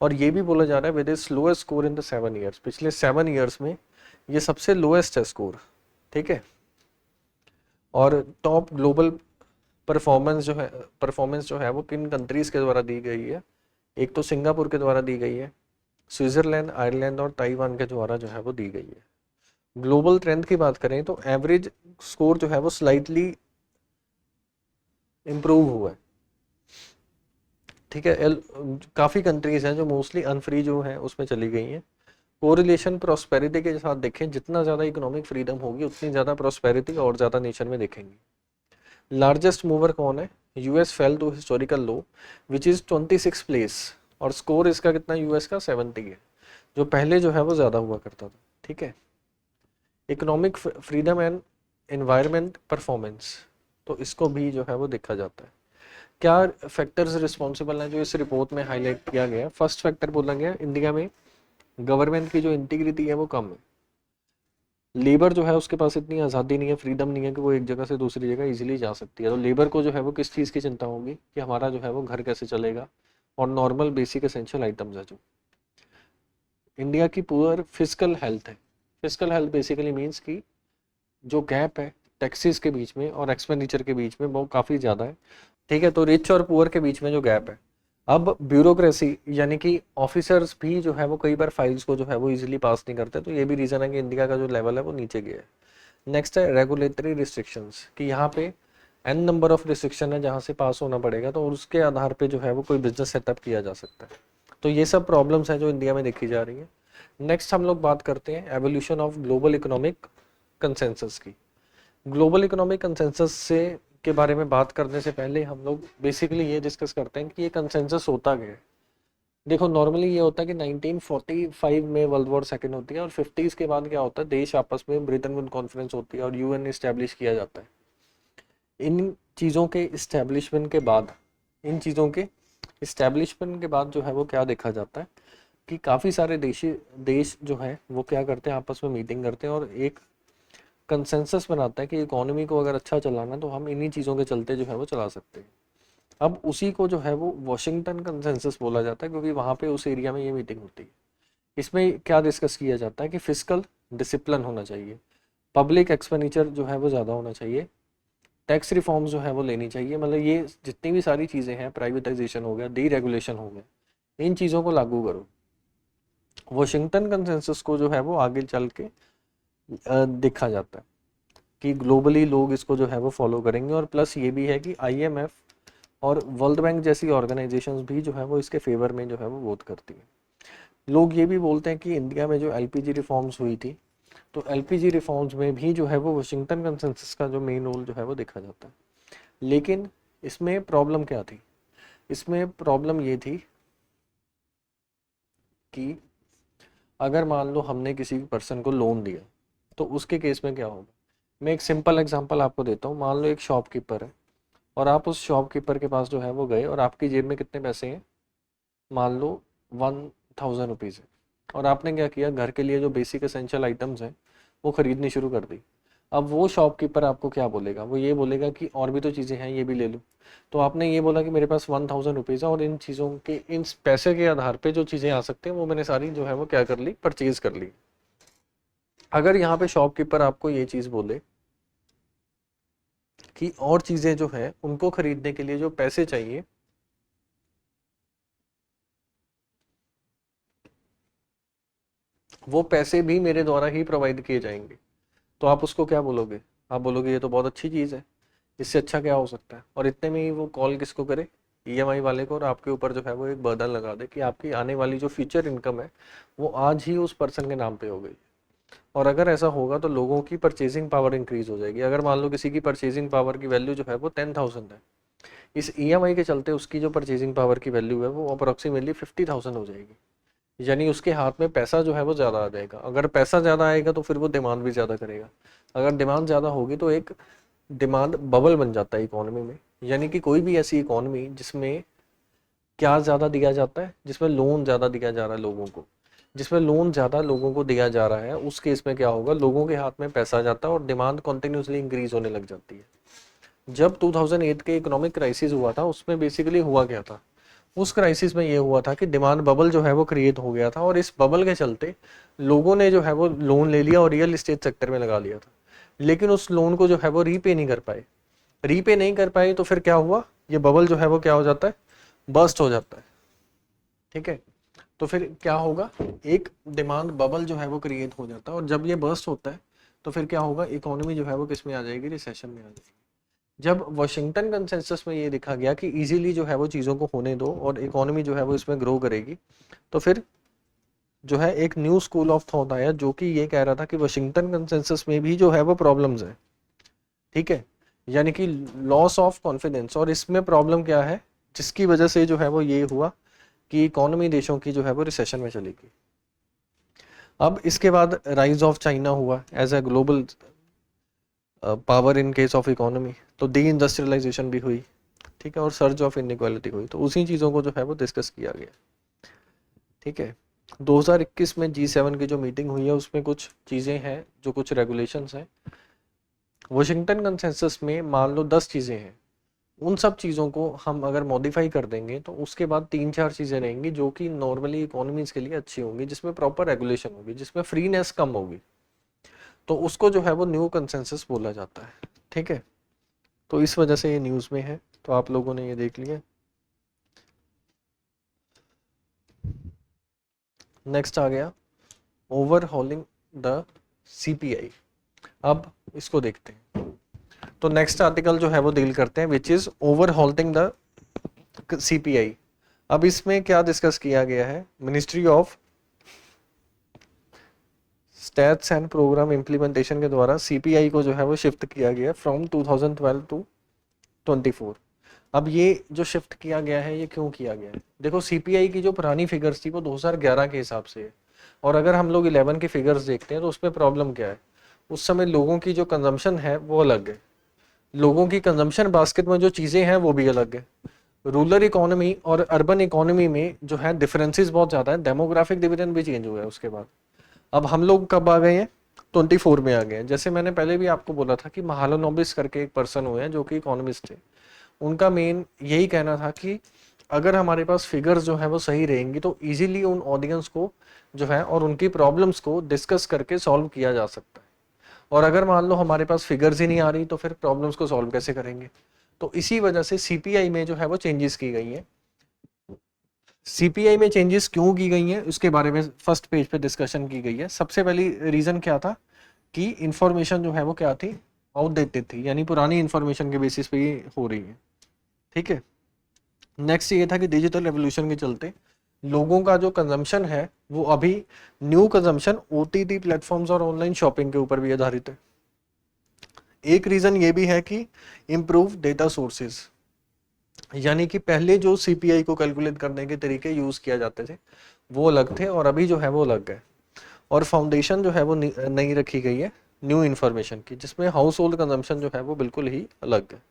और ये भी बोला जा रहा है with is lowest score in the 7 years, पिछले 7 ईयर्स में ये सबसे लोएस्ट है स्कोर, ठीक है। और टॉप ग्लोबल परफॉर्मेंस जो है वो किन कंट्रीज के द्वारा दी गई है, एक तो सिंगापुर के द्वारा दी गई है, स्विट्जरलैंड, आयरलैंड और ताइवान के द्वारा जो है वो दी गई है। ग्लोबल ट्रेंड की बात करें तो एवरेज स्कोर जो है वो स्लाइटली इम्प्रूव हुआ है, ठीक है। काफ़ी कंट्रीज हैं जो मोस्टली अनफ्री जो है उसमें चली गई हैं। कोरिलेशन प्रॉस्पेरिटी के साथ देखें, जितना ज़्यादा इकोनॉमिक फ्रीडम होगी उतनी ज़्यादा प्रॉस्पेरिटी और ज़्यादा नेशन में देखेंगे। लार्जेस्ट मूवर कौन है, US fell to historical low which is 26 place, और स्कोर इसका कितना यूएस का 70 है, जो पहले जो है वो ज़्यादा हुआ करता था, ठीक है। Economic freedom and environment performance, तो इसको भी जो है वो देखा जाता है। क्या फैक्टर्स रिस्पॉन्सिबल हैं जो इस रिपोर्ट में हाईलाइट किया गया है। फर्स्ट फैक्टर बोला गया इंडिया में गवर्नमेंट की जो इंटीग्रिटी है वो कम है, लेबर जो है उसके पास इतनी आज़ादी नहीं है, फ्रीडम नहीं है कि वो एक जगह से दूसरी जगह इजीली जा सकती है। तो लेबर को जो है वो किस चीज़ की चिंता होगी कि हमारा जो है वो घर कैसे चलेगा, और नॉर्मल बेसिक एसेंशियल आइटम्स है जो। इंडिया की पुअर फिजिकल हेल्थ है। फिजिकल हेल्थ बेसिकली मीन्स कि जो गैप है टैक्सेस के बीच में और एक्सपेंडिचर के बीच में वो काफ़ी ज़्यादा है, ठीक है। तो रिच और पुअर के बीच में जो गैप है। अब ब्यूरोक्रेसी यानी कि ऑफिसर्स भी जो है वो कई बार फाइल्स को जो है वो इजीली पास नहीं करते, तो ये भी रीज़न है कि इंडिया का जो लेवल है वो नीचे गया है। नेक्स्ट है रेगुलेटरी रिस्ट्रिक्शंस, कि यहाँ पे n नंबर ऑफ रिस्ट्रिक्शन है जहाँ से पास होना पड़ेगा, तो उसके आधार पे जो है वो कोई बिजनेस सेटअप किया जा सकता है। तो ये सब प्रॉब्लम्स हैं जो इंडिया में देखी जा रही है। नेक्स्ट हम लोग बात करते हैं evolution of global economic consensus की। ग्लोबल इकोनॉमिक कंसेंसस से के बारे में बात करने से पहले हम लोग बेसिकली ये डिस्कस करते हैं कि ये कंसेंसस होता क्या है। देखो नॉर्मली ये होता है कि 1945 में वर्ल्ड वॉर सेकेंड होती है, और 50s के बाद क्या होता है, देश आपस में ब्रिटेन वुड कॉन्फ्रेंस होती है और यूएन इस्टेब्लिश किया जाता है। इन चीज़ों के इस्टेब्लिशमेंट के बाद जो है वो क्या देखा जाता है कि काफ़ी सारे देश जो है वो क्या करते हैं, आपस में मीटिंग करते हैं और एक कंसेंसस बनाता है कि इकोनॉमी को अगर अच्छा चलाना तो हम इन्हीं चीज़ों के चलते जो है वो चला सकते हैं। अब उसी को जो है वो वॉशिंगटन कंसेंसस बोला जाता है, क्योंकि वहाँ पे उस एरिया में ये मीटिंग होती है। इसमें क्या डिस्कस किया जाता है कि फिस्कल डिसिप्लिन होना चाहिए, पब्लिक एक्सपेंडिचर जो है वो ज़्यादा होना चाहिए, टैक्स रिफॉर्म्स जो है वो लेनी चाहिए, मतलब ये जितनी भी सारी चीज़ें हैं, प्राइवेटाइजेशन हो गया, डीरेगुलेशन हो गया, इन चीज़ों को लागू करो। वॉशिंगटन कंसेंसस को जो है वो आगे चल के देखा जाता है कि ग्लोबली लोग इसको जो है वो फॉलो करेंगे। और प्लस ये भी है कि IMF और वर्ल्ड बैंक जैसी ऑर्गेनाइजेशंस भी जो है वो इसके फेवर में जो है वो वोट करती है। लोग ये भी बोलते हैं कि इंडिया में जो एलपीजी रिफॉर्म्स हुई थी, तो एलपीजी रिफॉर्म्स में भी जो है वो वाशिंगटन कंसेंसस का जो मेन रोल जो है वो देखा जाता है। लेकिन इसमें प्रॉब्लम क्या थी? इसमें प्रॉब्लम ये थी कि अगर मान लो हमने किसी पर्सन को लोन दिया, तो उसके केस में क्या होगा? मैं एक सिंपल एग्जांपल आपको देता हूँ। मान लो एक शॉपकीपर है और आप उस शॉपकीपर के पास जो है वो गए और आपकी जेब में कितने पैसे हैं? मान लो 1000 रुपीज़ है, और आपने क्या किया, घर के लिए जो बेसिक एसेंशियल आइटम्स हैं वो खरीदनी शुरू कर दी। अब वो शॉपकीपर आपको क्या बोलेगा? वो ये बोलेगा कि और भी तो चीज़ें हैं, ये भी ले लो। तो आपने ये बोला कि मेरे पास 1000 रुपीज़ है और इन चीज़ों के, इन पैसे के आधार पे जो चीज़ें आ सकती हैं वो मैंने सारी जो है वो क्या कर ली, परचेज कर ली। अगर यहाँ पे शॉपकीपर आपको ये चीज़ बोले कि और चीज़ें जो है उनको खरीदने के लिए जो पैसे चाहिए वो पैसे भी मेरे द्वारा ही प्रोवाइड किए जाएंगे, तो आप उसको क्या बोलोगे? आप बोलोगे ये तो बहुत अच्छी चीज़ है, इससे अच्छा क्या हो सकता है। और इतने में ही वो कॉल किसको करे? ईएमआई वाले को, और आपके ऊपर जो है वो एक बर्डन लगा दे कि आपकी आने वाली जो फ्यूचर इनकम है वो आज ही उस पर्सन के नाम पे हो गई। और अगर ऐसा होगा तो लोगों की परचेजिंग पावर इंक्रीज हो जाएगी। अगर मान लो किसी की परचेजिंग पावर की वैल्यू जो है वो 10,000 है, इस ईएमआई के चलते उसकी जो परचेजिंग पावर की वैल्यू है वो अप्रोक्सीमेटली 50,000 हो जाएगी। यानी उसके हाथ में पैसा जो है वो ज़्यादा आ जाएगा। अगर पैसा ज़्यादा आएगा तो फिर वो डिमांड भी ज़्यादा करेगा। अगर डिमांड ज़्यादा होगी तो एक डिमांड बबल बन जाता है इकोनॉमी में। यानी कि कोई भी ऐसी इकोनॉमी जिसमें क्या ज़्यादा दिया जाता है, जिसमें लोन ज़्यादा दिया जा रहा है लोगों को, जिसमें लोन ज़्यादा लोगों को दिया जा रहा है, उस केस में क्या होगा, लोगों के हाथ में पैसा जाता है और डिमांड कॉन्टिन्यूसली इंक्रीज होने लग जाती है। जब 2008 के इकोनॉमिक क्राइसिस हुआ था उसमें बेसिकली हुआ क्या था? उस क्राइसिस में ये हुआ था कि डिमांड बबल जो है वो क्रिएट हो गया था और इस बबल के चलते लोगों ने जो है वो लोन ले लिया और रियल एस्टेट सेक्टर में लगा लिया था। लेकिन उस लोन को जो है वो रीपे नहीं कर पाए। रीपे नहीं कर पाए तो फिर क्या हुआ, ये बबल जो है वो क्या हो जाता है, बर्स्ट हो जाता है। ठीक है, तो फिर क्या होगा, एक डिमांड बबल जो है वो क्रिएट हो जाता है और जब ये बर्स्ट होता है तो फिर क्या होगा, इकोनॉमी जो है वो किस में आ जाएगी, रिसेशन में आ जाएगी। जब वाशिंगटन कंसेंसस में ये देखा गया कि इजीली जो है वो चीज़ों को होने दो और इकोनॉमी जो है वो इसमें ग्रो करेगी, तो फिर जो है एक न्यू स्कूल ऑफ थॉट आया जो कि ये कह रहा था कि वाशिंगटन कंसेंसस में भी जो है वो प्रॉब्लम्स है। ठीक है, यानी कि लॉस ऑफ कॉन्फिडेंस। और इसमें प्रॉब्लम क्या है जिसकी वजह से जो है वो ये हुआ कि इकोनॉमी देशों की जो है वो रिसेशन में चली गई। अब इसके बाद राइज ऑफ चाइना हुआ as a global power in case of economy, तो डी इंडस्ट्रियलाइजेशन भी हुई। ठीक है, और सर्ज ऑफ इनइक्वालिटी हुई। तो उसी चीज़ों को जो है वो डिस्कस किया गया। ठीक है, 2021 में G7 की जो मीटिंग हुई है उसमें कुछ चीज़ें हैं, जो कुछ रेगुलेशंस हैं। वाशिंगटन कंसेंसस में मान लो 10 चीज़ें हैं, उन सब चीज़ों को हम अगर मॉडिफाई कर देंगे तो उसके बाद 3-4 चीज़ें रहेंगी जो कि नॉर्मली इकोनॉमीज के लिए अच्छी होंगी, जिसमें प्रॉपर रेगुलेशन होगी, जिसमें फ्रीनेस कम होगी, तो उसको जो है वो न्यू कंसेंसस बोला जाता है। ठीक है, तो इस वजह से ये न्यूज़ में है, तो आप लोगों ने ये देख लिया। नेक्स्ट आ गया ओवरहॉलिंग द सीपीआई। अब इसको देखते हैं। तो नेक्स्ट आर्टिकल जो है वो डील करते हैं which is overhauling the CPI. अब इसमें क्या डिस्कस किया गया है, ministry of stats and program implementation के द्वारा सीपीआई को जो है वो शिफ्ट किया गया फ्रॉम 2012 टू 24। अब ये जो शिफ्ट किया गया है ये क्यों किया गया है? देखो, सीपीआई की जो पुरानी फिगर्स थी वो 2011 के हिसाब से है, और अगर हम लोग 11 के फिगर्स देखते हैं तो उसमें प्रॉब्लम क्या है, उस समय लोगों की जो कंजम्पशन है वो अलग है, लोगों की कंजम्पशन बास्केट में जो चीज़ें हैं वो भी अलग है। रूरल इकोनॉमी और अर्बन इकोनॉमी में जो है डिफरेंसेस बहुत ज़्यादा है, डेमोग्राफिक डिविजन भी चेंज हुआ है उसके बाद। अब हम लोग कब आ गए हैं, 24 में आ गए हैं। जैसे मैंने पहले भी आपको बोला था कि महालनोबिस करके एक पर्सन हुए हैं जो कि इकोनॉमिस्ट थे, उनका मेन यही कहना था कि अगर हमारे पास फिगर्स जो है वो सही रहेंगी तो इजीली उन ऑडियंस को जो है और उनकी प्रॉब्लम्स को डिस्कस करके सॉल्व किया जा सकता है, और अगर मान लो हमारे पास फिगर्स ही नहीं आ रही तो फिर प्रॉब्लम्स को सॉल्व कैसे करेंगे। तो इसी वजह से सीपीआई में जो है वो चेंजेस की गई हैं। सीपीआई में चेंजेस क्यों की गई हैं उसके बारे में फर्स्ट पेज पे डिस्कशन की गई है। सबसे पहली रीजन क्या था कि इंफॉर्मेशन जो है वो क्या थी, आउटडेटेड थी, यानी पुरानी इंफॉर्मेशन के बेसिस पे ये हो रही है। ठीक है, नेक्स्ट ये था कि डिजिटल रेवोल्यूशन के चलते लोगों का जो कंजम्पशन है वो अभी न्यू कंजम्पशन ओटीटी प्लेटफॉर्म्स और ऑनलाइन शॉपिंग के ऊपर भी आधारित है। एक रीजन ये भी है कि इम्प्रूव डेटा सोर्सेज, यानी कि पहले जो सीपीआई को कैलकुलेट करने के तरीके यूज किया जाते थे वो अलग थे और अभी जो है वो अलग है, और फाउंडेशन जो है वो नई रखी गई है न्यू इन्फॉर्मेशन की, जिसमें हाउस होल्ड कंजम्पशन जो है वो बिल्कुल ही अलग है।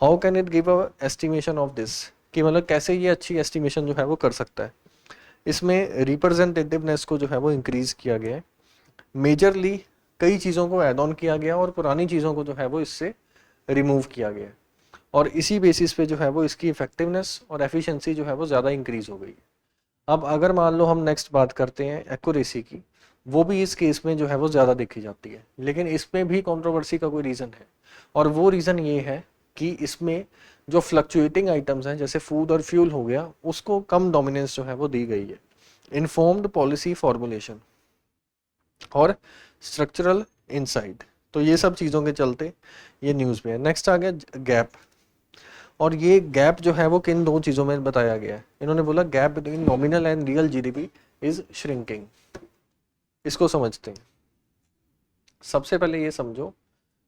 How can it give a estimation of this, कि मतलब कैसे ये अच्छी एस्टिमेशन जो है वो कर सकता है। इसमें रिप्रेजेंटेटिवनेस को जो है वो इंक्रीज किया गया है, मेजरली कई चीज़ों को ऐड ऑन किया गया और पुरानी चीज़ों को जो है वो इससे रिमूव किया गया है, और इसी बेसिस पे जो है वो इसकी इफेक्टिवनेस और एफिशिएंसी जो है वो ज़्यादा इंक्रीज हो गई है। अब अगर मान लो हम नेक्स्ट बात करते हैं एक्यूरेसी की, वो भी इस केस में जो है वो ज़्यादा देखी जाती है, लेकिन इसमें भी कंट्रोवर्सी का कोई रीज़न है, और वो रीज़न ये है कि इसमें जो फ्लक्चुएटिंग आइटम्स हैं जैसे फूड और फ्यूल हो गया, उसको कम डोमिनेंस जो है वो दी गई है। इन्फॉर्म्ड पॉलिसी फॉर्मुलेशन और स्ट्रक्चरल इनसाइट, तो ये सब चीज़ों के चलते ये न्यूज़ में है। नेक्स्ट आ गया गैप, और ये गैप जो है वो किन दो चीज़ों में बताया गया है। इन्होंने बोला gap between nominal and real GDP is shrinking. इसको समझते हैं। सबसे पहले ये समझो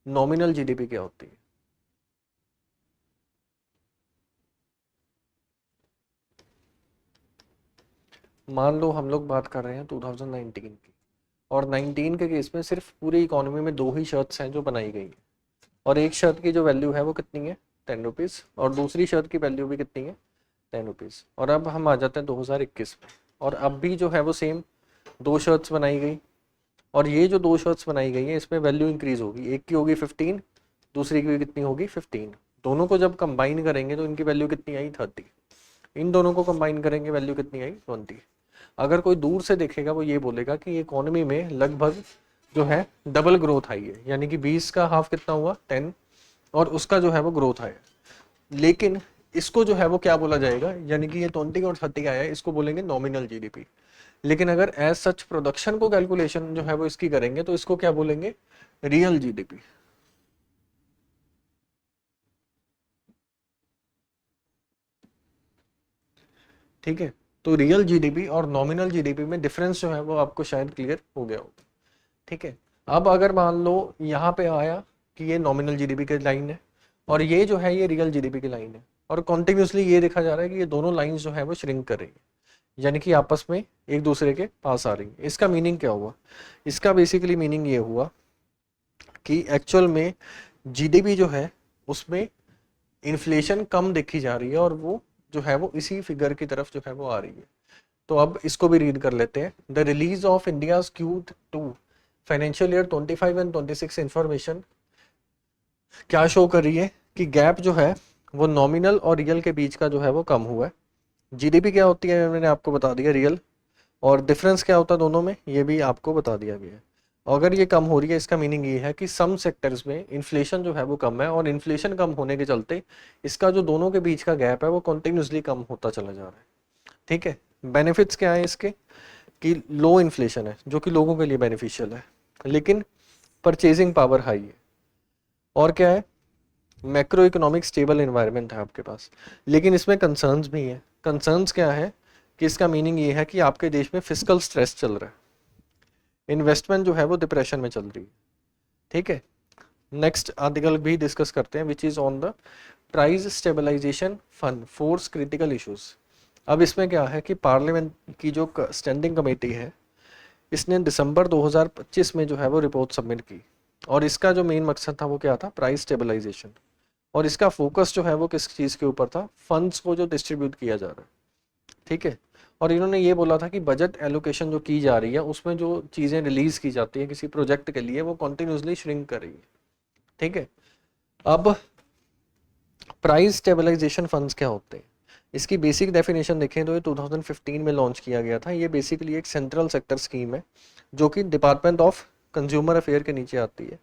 नॉमिनल जीडीपी क्या होती है। मान लो हम लोग बात कर रहे हैं 2019 की, और 19 के केस में सिर्फ पूरी इकोनॉमी में दो ही शर्ट्स हैं जो बनाई गई हैं, और एक शर्ट की जो वैल्यू है वो कितनी है 10 रुपीज़, और दूसरी शर्ट की वैल्यू भी कितनी है 10 रुपीज़। और अब हम आ जाते हैं 2021 में, और अब भी जो है वो सेम दो शर्ट्स बनाई गई, और ये जो दो शर्ट्स बनाई गई है इसमें वैल्यू इंक्रीज होगी, एक की होगी 15, दूसरी की कितनी होगी 15। दोनों को जब कंबाइन करेंगे तो इनकी वैल्यू कितनी आई 30, इन दोनों को कंबाइन करेंगे वैल्यू कितनी आई 20। अगर कोई दूर से देखेगा वो ये बोलेगा कि इकोनॉमी में लगभग जो है डबल ग्रोथ आई है, यानी कि 20 का हाफ कितना हुआ 10, और उसका जो है वो ग्रोथ आया। लेकिन इसको जो है वो क्या बोला जाएगा, यानी कि ये 20 और 30 आया है, इसको बोलेंगे नॉमिनल जीडीपी। लेकिन अगर एज सच प्रोडक्शन को कैलकुलेशन जो है वो इसकी करेंगे तो इसको क्या बोलेंगे रियल जीडीपी। ठीक है, तो रियल जीडीपी और नॉमिनल जीडीपी में डिफरेंस जो है वो आपको शायद क्लियर हो गया होगा। ठीक है, अब अगर मान लो यहाँ पे आया कि ये नॉमिनल जीडीपी की लाइन है और ये जो है ये रियल जीडीपी की लाइन है, और कॉन्टिन्यूसली ये देखा जा रहा है कि ये दोनों लाइंस जो है वो श्रिंक कर रही है, यानी कि आपस में एक दूसरे के पास आ रही है। इसका मीनिंग क्या हुआ, इसका बेसिकली मीनिंग ये हुआ कि एक्चुअल में जीडीपी जो है उसमें इन्फ्लेशन कम देखी जा रही है, और वो जो है वो इसी फिगर की तरफ जो है वो आ रही है। तो अब इसको भी रीड कर लेते हैं। The release of India's Q2 financial year 25 and 26 information क्या शो कर रही है कि गैप जो है वो नॉमिनल और रियल के बीच का जो है वो कम हुआ है। जीडीपी क्या होती है मैंने आपको बता दिया रियल, और डिफरेंस क्या होता है दोनों में ये भी आपको बता दिया गया है। अगर ये कम हो रही है इसका मीनिंग ये है कि सम सेक्टर्स में इन्फ्लेशन जो है वो कम है, और इन्फ्लेशन कम होने के चलते इसका जो दोनों के बीच का गैप है वो कंटिन्यूसली कम होता चला जा रहा है। ठीक है, बेनिफिट्स क्या है इसके कि लो इन्फ्लेशन है जो कि लोगों के लिए बेनिफिशियल है, लेकिन परचेजिंग पावर हाई है, और क्या है मैक्रो इकोनॉमिक स्टेबल एनवायरनमेंट है आपके पास। लेकिन इसमें कंसर्न्स भी हैं। कंसर्न्स क्या है कि इसका मीनिंग ये है कि आपके देश में फिस्कल स्ट्रेस चल रहा है, इन्वेस्टमेंट जो है वो डिप्रेशन में चल रही है। ठीक है, नेक्स्ट आर्टिकल भी डिस्कस करते हैं which is on the price stabilization fund force critical issues. अब इसमें क्या है कि पार्लियामेंट की जो स्टैंडिंग कमेटी है इसने दिसंबर 2025 में जो है वो रिपोर्ट सबमिट की, और इसका जो मेन मकसद था वो क्या था प्राइस स्टेबलाइजेशन, और इसका फोकस जो है वो किस चीज़ के ऊपर था फंड्स को जो डिस्ट्रीब्यूट किया जा रहा है। ठीक है, और इन्होंने ये बोला था कि बजट एलोकेशन जो की जा रही है उसमें जो चीज़ें रिलीज की जाती है किसी प्रोजेक्ट के लिए वो कॉन्टिन्यूसली श्रिंक कर रही है। ठीक है, अब प्राइस स्टेबलाइजेशन फंड्स क्या होते हैं, इसकी बेसिक डेफिनेशन देखें तो ये 2015 में लॉन्च किया गया था। ये बेसिकली एक सेंट्रल सेक्टर स्कीम है जो कि डिपार्टमेंट ऑफ कंज्यूमर अफेयर के नीचे आती है,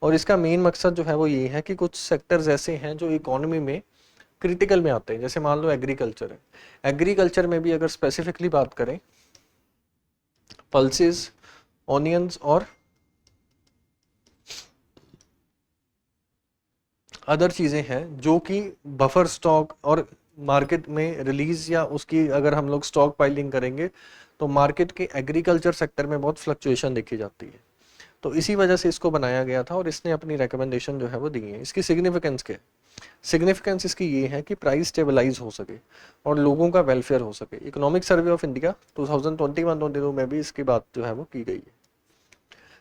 और इसका मेन मकसद जो है वो ये है कि कुछ सेक्टर्स ऐसे हैं जो इकोनॉमी में क्रिटिकल में आते हैं, जैसे मान लो एग्रीकल्चर है। एग्रीकल्चर में भी अगर स्पेसिफिकली बात करें पल्सेस, ऑनियंस और अदर चीज़ें हैं जो कि बफर स्टॉक और मार्केट में रिलीज या उसकी अगर हम लोग स्टॉक पाइलिंग करेंगे तो मार्केट के एग्रीकल्चर सेक्टर में बहुत फ्लक्चुएशन देखी जाती है। तो इसी वजह से इसको बनाया गया था और इसने अपनी रिकमेंडेशन जो है वो दी है। इसकी सिग्निफिकेंस क्या है? सिग्निफिकेंस इसकी ये है कि प्राइस स्टेबलाइज हो सके और लोगों का वेलफेयर हो सके। इकोनॉमिक सर्वे ऑफ इंडिया 2021-22 में भी इसकी बात जो है वो की गई है।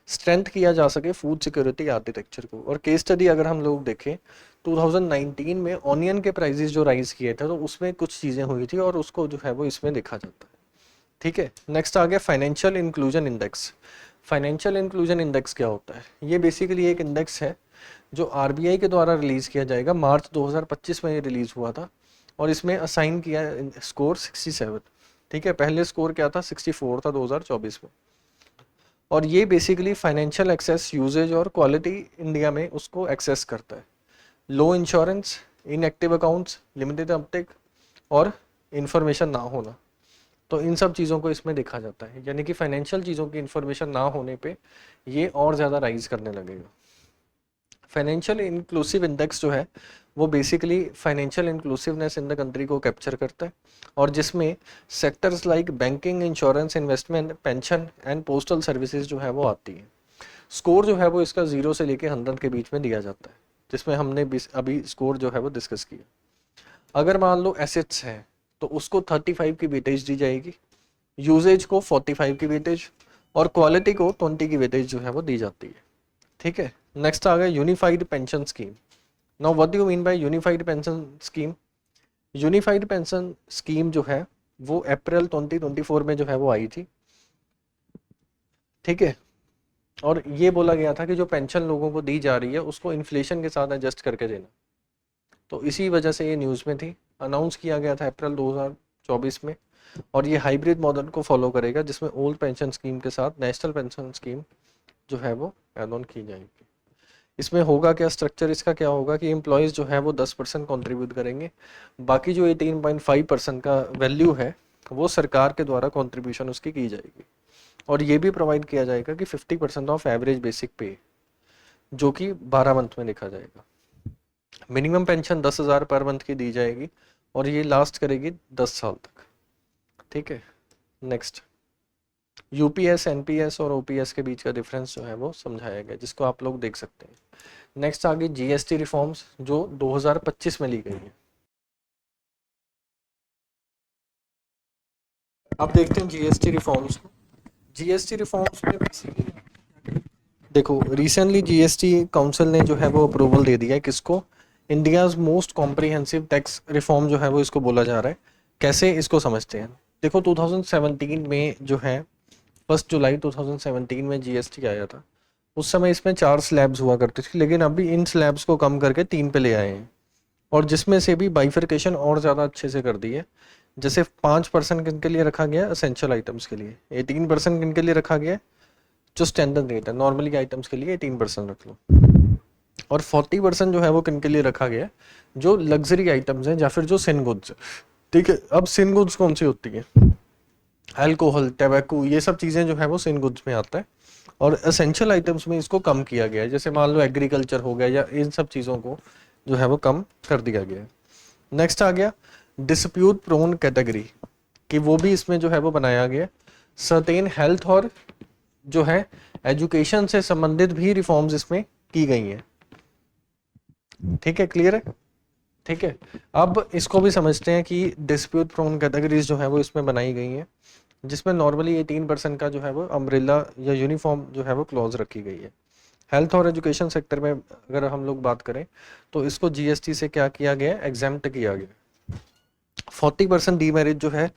स्ट्रेंथ किया जा सके फूड सिक्योरिटी आर्किटेक्चर को। और केस स्टडी अगर हम लोग देखें 2019 में ऑनियन के प्राइसेस जो राइज किए थे तो उसमें कुछ चीज़ें हुई थी और उसको जो है वो इसमें देखा जाता है। ठीक है, नेक्स्ट आ गया financial inclusion index. Financial inclusion index क्या होता है? ये बेसिकली एक इंडेक्स है जो आरबीआई के द्वारा रिलीज किया जाएगा। मार्च 2025 में ये रिलीज हुआ था और इसमें असाइन किया स्कोर 67। ठीक है, पहले स्कोर क्या था? 64 था 2024 में। और ये बेसिकली फाइनेंशियल एक्सेस, यूजेज और क्वालिटी इंडिया में उसको एक्सेस करता है। Low insurance, inactive accounts, limited uptake और इंफॉर्मेशन ना होना, तो इन सब चीज़ों को इसमें देखा जाता है। यानी कि फाइनेंशियल चीज़ों की इंफॉर्मेशन ना होने पे ये और ज़्यादा राइज करने लगेगा। फाइनेंशियल इंक्लूसिव इंडेक्स जो है वो basically financial inclusiveness in the country को कैप्चर करता है और जिसमें sectors like banking, insurance, investment, pension and postal services जो है वो आती है। स्कोर जो है वो इसका 0 से लेके 100 के बीच में दिया जाता है, जिसमें हमने अभी स्कोर जो है वो डिस्कस किया। अगर मान लो एसेट्स हैं तो उसको 35 की वेटेज दी जाएगी, यूजेज को 45 की वेटेज और क्वालिटी को 20 की वेटेज जो है वो दी जाती है। ठीक है, नेक्स्ट आ गया unified pension scheme. Now what do you mean by unified pension scheme? Unified pension scheme जो है वो अप्रैल 2024 में जो है वो आई थी। ठीक है, और ये बोला गया था कि जो पेंशन लोगों को दी जा रही है उसको इन्फ्लेशन के साथ एडजस्ट करके देना। तो इसी वजह से ये न्यूज़ में थी, अनाउंस किया गया था अप्रैल 2024 में। और ये हाइब्रिड मॉडल को फॉलो करेगा जिसमें ओल्ड पेंशन स्कीम के साथ नेशनल पेंशन स्कीम जो है वो ऐड ऑन की जाएगी। इसमें होगा क्या, स्ट्रक्चर इसका क्या होगा कि एम्प्लॉयज़ जो है वो 10% कॉन्ट्रीब्यूट करेंगे, बाकी जो 18.5% का वैल्यू है वो सरकार के द्वारा कॉन्ट्रीब्यूशन उसकी की जाएगी। और ये भी प्रोवाइड किया जाएगा कि 50% ऑफ एवरेज बेसिक पे, जो कि 12 मंथ में देखा जाएगा। मिनिमम पेंशन 10,000 पर मंथ की दी जाएगी और ये लास्ट करेगी 10 साल तक। ठीक है, नेक्स्ट यूपीएस, एनपीएस और ओपीएस के बीच का डिफरेंस जो है वो समझाया गया, जिसको आप लोग देख सकते हैं। नेक्स्ट आगे जीएसटी रिफॉर्म्स जो 2025 में ली गई है। आप देखते हैं जीएसटी रिफॉर्म्स को। जीएसटी रिफॉर्म्स में देखो रिसेंटली जीएसटी काउंसिल ने जो है वो अप्रूवल दे दिया है किसको? India's most comprehensive tax reform जो है वो इसको बोला जा रहा है। कैसे इसको समझते हैं? देखो 2017 में जो है 1 जुलाई 2017 में जीएसटी आया था। उस समय इसमें 4 स्लैब्स हुआ करती थी, लेकिन अभी इन स्लैब्स को कम करके 3 पे ले आए हैं और जिसमें से भी बाइफर्केशन और ज़्यादा अच्छे से कर दी है। जैसे 5% किन के लिए रखा गया है? एसेंशियल आइटम्स के लिए। 18% किन के लिए रखा गया है? जो स्टैंडर्ड रेट है नॉर्मली आइटम्स के लिए 18% रख लो। और 40% जो है वो किन के लिए रखा गया है? जो लग्जरी आइटम्स हैं या फिर जो सिन गुड्स। ठीक है, अब सिन गुड्स कौन सी होती है? अल्कोहल, टैबैको, ये सब चीज़ें जो है वो सिन गुड्स में आता है। और एसेंशियल आइटम्स में इसको कम किया गया है, जैसे मान लो एग्रीकल्चर हो गया या इन सब चीज़ों को जो है वो कम कर दिया गया है। नेक्स्ट आ गया डिस्प्यूट प्रोन कैटेगरी, कि वो भी इसमें जो है वो बनाया गया। सर्टेन हेल्थ और जो है एजुकेशन से संबंधित भी रिफॉर्म्स इसमें की गई हैं। ठीक है, क्लियर है? ठीक है, अब इसको भी समझते हैं कि डिस्प्यूट प्रोन कैटेगरीज जो है वो इसमें बनाई गई हैं, जिसमें नॉर्मली 18% का जो है वो अम्ब्रेला या यूनिफॉर्म जो है वो क्लॉज रखी गई है। हेल्थ और एजुकेशन सेक्टर में अगर हम लोग बात करें तो इसको जीएसटी से क्या किया गया? एग्जेम्प्ट किया गया। 40% डीमेरिट जो है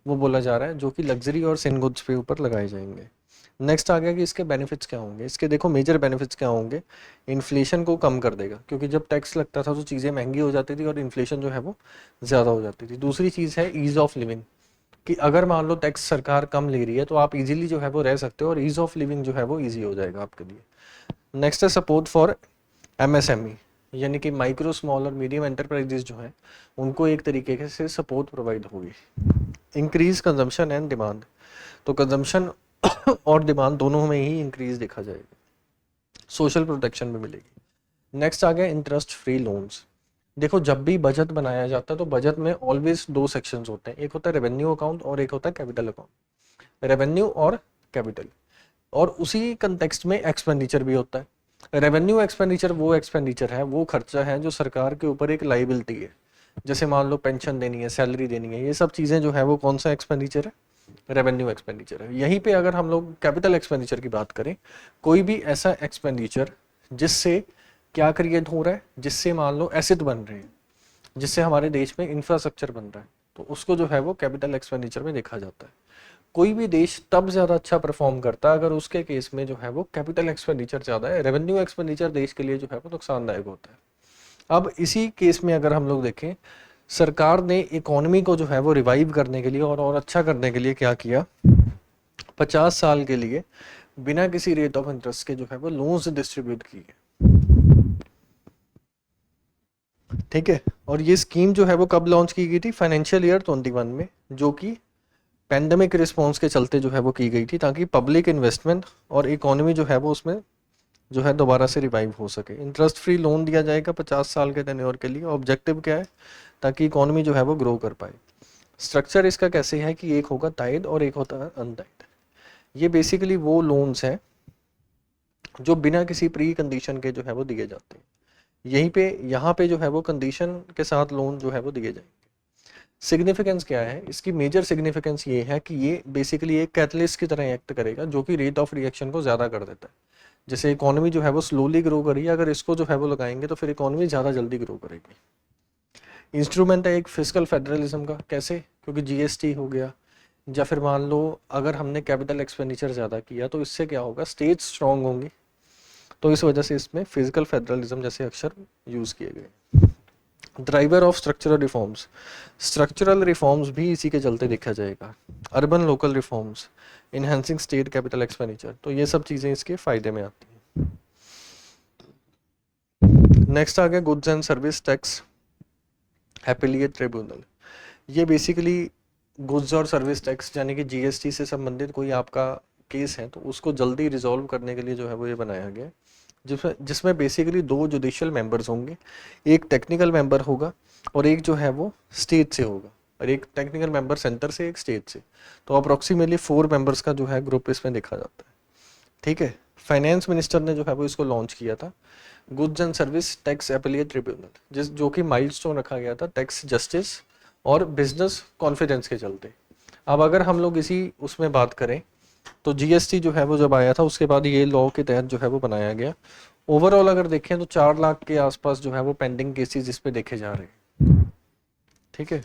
वो बोला जा रहा है, जो कि लग्जरी और सिन गुड्स पे ऊपर लगाए जाएंगे। नेक्स्ट आ गया कि इसके बेनिफिट्स क्या होंगे। इसके देखो मेजर बेनिफिट्स क्या होंगे। इन्फ्लेशन को कम कर देगा, क्योंकि जब टैक्स लगता था तो चीज़ें महंगी हो जाती थी और इन्फ्लेशन जो है वो ज़्यादा हो जाती थी। दूसरी चीज़ है ईज ऑफ लिविंग, कि अगर मान लो टैक्स सरकार कम ले रही है तो आप इजीली जो है वो रह सकते हो और ईज ऑफ लिविंग जो है वो ईजी हो जाएगा आपके लिए। नेक्स्ट है सपोर्ट फॉर एमएसएमई, यानी कि माइक्रो स्मॉल और मीडियम एंटरप्राइजेज जो है उनको एक तरीके से सपोर्ट प्रोवाइड होगी। इंक्रीज कंजम्पशन एंड डिमांड, तो कंजम्पशन और डिमांड दोनों में ही इंक्रीज देखा जाएगा। सोशल प्रोटेक्शन भी मिलेगी। नेक्स्ट आ गया इंटरेस्ट फ्री लोन्स। देखो जब भी बजट बनाया जाता है तो बजट में ऑलवेज दो सेक्शंस होते हैं, एक होता है रेवेन्यू अकाउंट और एक होता है कैपिटल अकाउंट। रेवेन्यू और कैपिटल, और उसी कंटेक्स्ट में एक्सपेंडिचर भी होता है। रेवेन्यू एक्सपेंडिचर वो एक्सपेंडिचर है, वो खर्चा है जो सरकार के ऊपर एक लाइबिलिटी है, जैसे मान लो पेंशन देनी है, सैलरी देनी है, ये सब चीज़ें जो है वो कौन सा एक्सपेंडिचर है, रेवेन्यू एक्सपेंडिचर है। यहीं पे अगर हम लोग कैपिटल एक्सपेंडिचर की बात करें, कोई भी ऐसा एक्सपेंडिचर जिससे क्या क्रिएट हो रहा है, जिससे मान लो एसेट बन रहे हैं, जिससे हमारे देश में इंफ्रास्ट्रक्चर बन रहा है, तो उसको जो है वो कैपिटल एक्सपेंडिचर में देखा जाता है। कोई भी देश तब ज़्यादा अच्छा परफॉर्म करता है अगर उसके केस में जो है वो कैपिटल एक्सपेंडिचर ज़्यादा है, रेवेन्यू एक्सपेंडिचर देश के लिए जो है वो नुकसानदायक होता है। अब इसी केस में अगर हम लोग देखें, सरकार ने इकोनॉमी को जो है वो रिवाइव करने के लिए और अच्छा करने के लिए क्या किया, 50 साल के लिए बिना किसी रेट ऑफ इंटरेस्ट के जो है वो लोन्स डिस्ट्रीब्यूट किए। ठीक है, और ये स्कीम जो है वो कब लॉन्च की गई थी, फाइनेंशियल ईयर 21 में, जो कि पैंडेमिक रिस्पॉन्स के चलते जो है वो की गई थी, ताकि पब्लिक इन्वेस्टमेंट और इकोनॉमी जो है वो उसमें जो है दोबारा से रिवाइव हो सके। इंटरेस्ट फ्री लोन दिया जाएगा 50 साल के टेन्योर के लिए। ऑब्जेक्टिव क्या है, ताकि इकोनॉमी जो है वो ग्रो कर पाए। स्ट्रक्चर इसका कैसे है कि एक होगा टाइड और एक होता है अनटाइड। ये बेसिकली वो लोन्स हैं जो बिना किसी प्री कंडीशन के जो है वो दिए जाते हैं। यहाँ पे जो है वो कंडीशन के साथ लोन जो है वो दिए जाएंगे। सिग्निफिकेंस क्या है इसकी, मेजर सिग्निफिकेंस ये है कि ये बेसिकली एक कैटलिस्ट की तरह एक्ट करेगा, जो कि रेट ऑफ रिएक्शन को ज़्यादा कर देता है। जैसे इकोनॉमी जो है वो स्लोली ग्रो करी, अगर इसको जो है वो लगाएंगे तो फिर इकोनॉमी ज़्यादा जल्दी ग्रो करेगी। इंस्ट्रूमेंट है एक फिजिकल फेडरलिज्म का। कैसे, क्योंकि जीएसटी हो गया, या फिर मान लो अगर हमने कैपिटल एक्सपेंडिचर ज़्यादा किया तो इससे क्या होगा, स्टेट्स स्ट्रॉन्ग होंगी, तो इस वजह से इसमें फिजिकल फेडरलिज्म जैसे अक्षर यूज़ किए गए। Driver of structural reforms, structural reforms भी इसी के चलते देखा जाएगा। Urban local reforms, enhancing state capital expenditure, तो ये सब चीज़ें इसके फायदे में आती हैं। नेक्स्ट आ गया goods and service tax appellate tribunal. ये बेसिकली गुड्स और सर्विस टैक्स यानी कि जीएसटी से संबंधित कोई आपका केस है तो उसको जल्दी रिजॉल्व करने के लिए जो है वो ये बनाया गया, जिसमें बेसिकली दो जुडिशियल मेंबर्स होंगे, एक टेक्निकल मेंबर होगा और एक जो है वो स्टेट से होगा, और एक टेक्निकल मेंबर सेंटर से, एक स्टेट से। तो अप्रोक्सीमेटली 4 मेंबर्स का जो है ग्रुप इसमें देखा जाता है। ठीक है, फाइनेंस मिनिस्टर ने जो है वो इसको लॉन्च किया था, goods and service tax appellate tribunal, जो कि माइलस्टोन रखा गया था टैक्स जस्टिस और बिजनेस कॉन्फिडेंस के चलते। अब अगर हम लोग इसी उसमें बात करें तो जीएसटी जो है वो जब आया था उसके बाद ये लॉ के तहत जो है वो बनाया गया। ओवरऑल अगर देखें तो 4 लाख के आसपास जो है वो पेंडिंग केसेस इस पे देखे जा रहे हैं। ठीक है,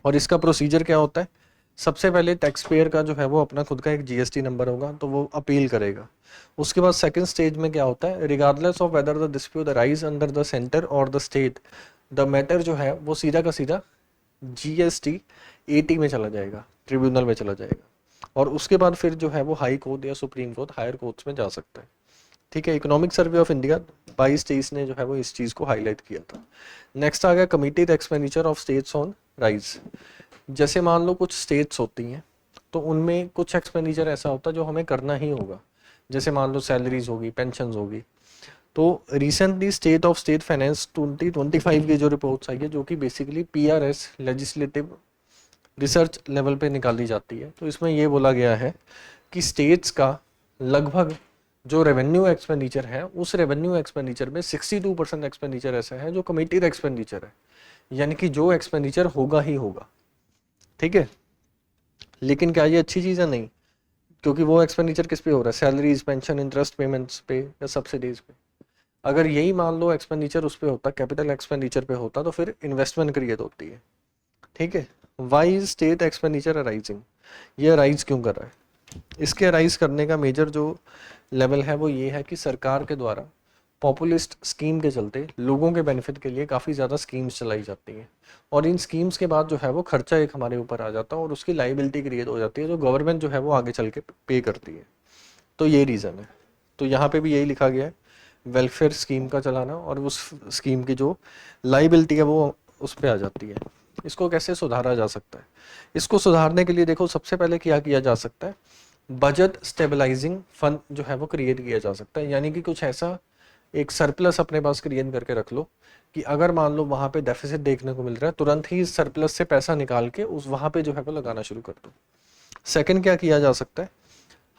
और इसका प्रोसीजर क्या होता है, सबसे पहले टैक्स पेयर का जो है वो अपना खुद का एक जीएसटी नंबर होगा, तो वो अपील करेगा। उसके बाद सेकंड स्टेज में क्या होता है, regardless of whether the dispute arise under the centre और द स्टेट, द मैटर जो है वो सीधा का सीधा जीएसटी एटी में चला जाएगा, ट्रिब्यूनल में चला जाएगा, और उसके बाद फिर जो है वो हाई कोर्ट या सुप्रीम कोर्ट, हायर कोर्ट्स में जा सकता है। ठीक है, इकोनॉमिक सर्वे ऑफ इंडिया 22-23 ने जो है वो इस चीज़ को हाईलाइट किया था। नेक्स्ट आ गया committed expenditure of states on rise. जैसे मान लो कुछ स्टेट्स होती हैं तो उनमें कुछ एक्सपेंडिचर ऐसा होता है जो हमें करना ही होगा, जैसे मान लो सैलरीज होगी, पेंशन होगी। तो recently state of state finance 2025 की जो रिपोर्ट्स आई है, जो कि basically PRS legislative research level पे निकाली जाती है, तो इसमें ये बोला गया है कि स्टेट्स का लगभग जो रेवेन्यू एक्सपेंडिचर है, उस रेवेन्यू एक्सपेंडिचर में 62% एक्सपेंडिचर ऐसा है जो कमिटेड एक्सपेंडिचर है, यानी कि जो एक्सपेंडिचर होगा ही होगा। ठीक है, लेकिन क्या ये अच्छी चीज़ है? नहीं, क्योंकि वो एक्सपेंडिचर किस पे हो रहा है, सैलरीज, पेंशन, इंटरेस्ट पेमेंट्स पे या सब्सिडीज पे। अगर यही मान लो एक्सपेंडिचर उस पे होता, कैपिटल एक्सपेंडिचर पे होता, तो फिर इन्वेस्टमेंट क्रिएट होती है। ठीक है, why is state expenditure arising, ये अराइज क्यों कर रहा है? इसके अराइज करने का मेजर जो लेवल है वो ये है कि सरकार के द्वारा पॉपुलिस्ट स्कीम के चलते लोगों के बेनिफिट के लिए काफ़ी ज़्यादा स्कीम्स चलाई जाती हैं, और इन स्कीम्स के बाद जो है वो खर्चा एक हमारे ऊपर आ जाता है और उसकी लाइबिलिटी क्रिएट हो जाती है, जो गवर्नमेंट जो है वो आगे चल के पे करती है। तो ये रीज़न है। तो यहाँ पे भी यही लिखा गया है, वेलफेयर स्कीम का चलाना और उस स्कीम की जो लाइबिलिटी है वो उस पर आ जाती है। इसको कैसे सुधारा जा सकता है? इसको सुधारने के लिए देखो सबसे पहले क्या किया जा सकता है, बजट स्टेबलाइजिंग फंड जो है वो क्रिएट किया जा सकता है, यानी कि कुछ ऐसा एक सरप्लस अपने पास क्रिएट करके रख लो कि अगर मान लो वहाँ पे डेफिसिट देखने को मिल रहा है, तुरंत ही सरप्लस से पैसा निकाल के उस वहाँ पे जो है वो लगाना शुरू कर दो। सेकंड क्या किया जा सकता है,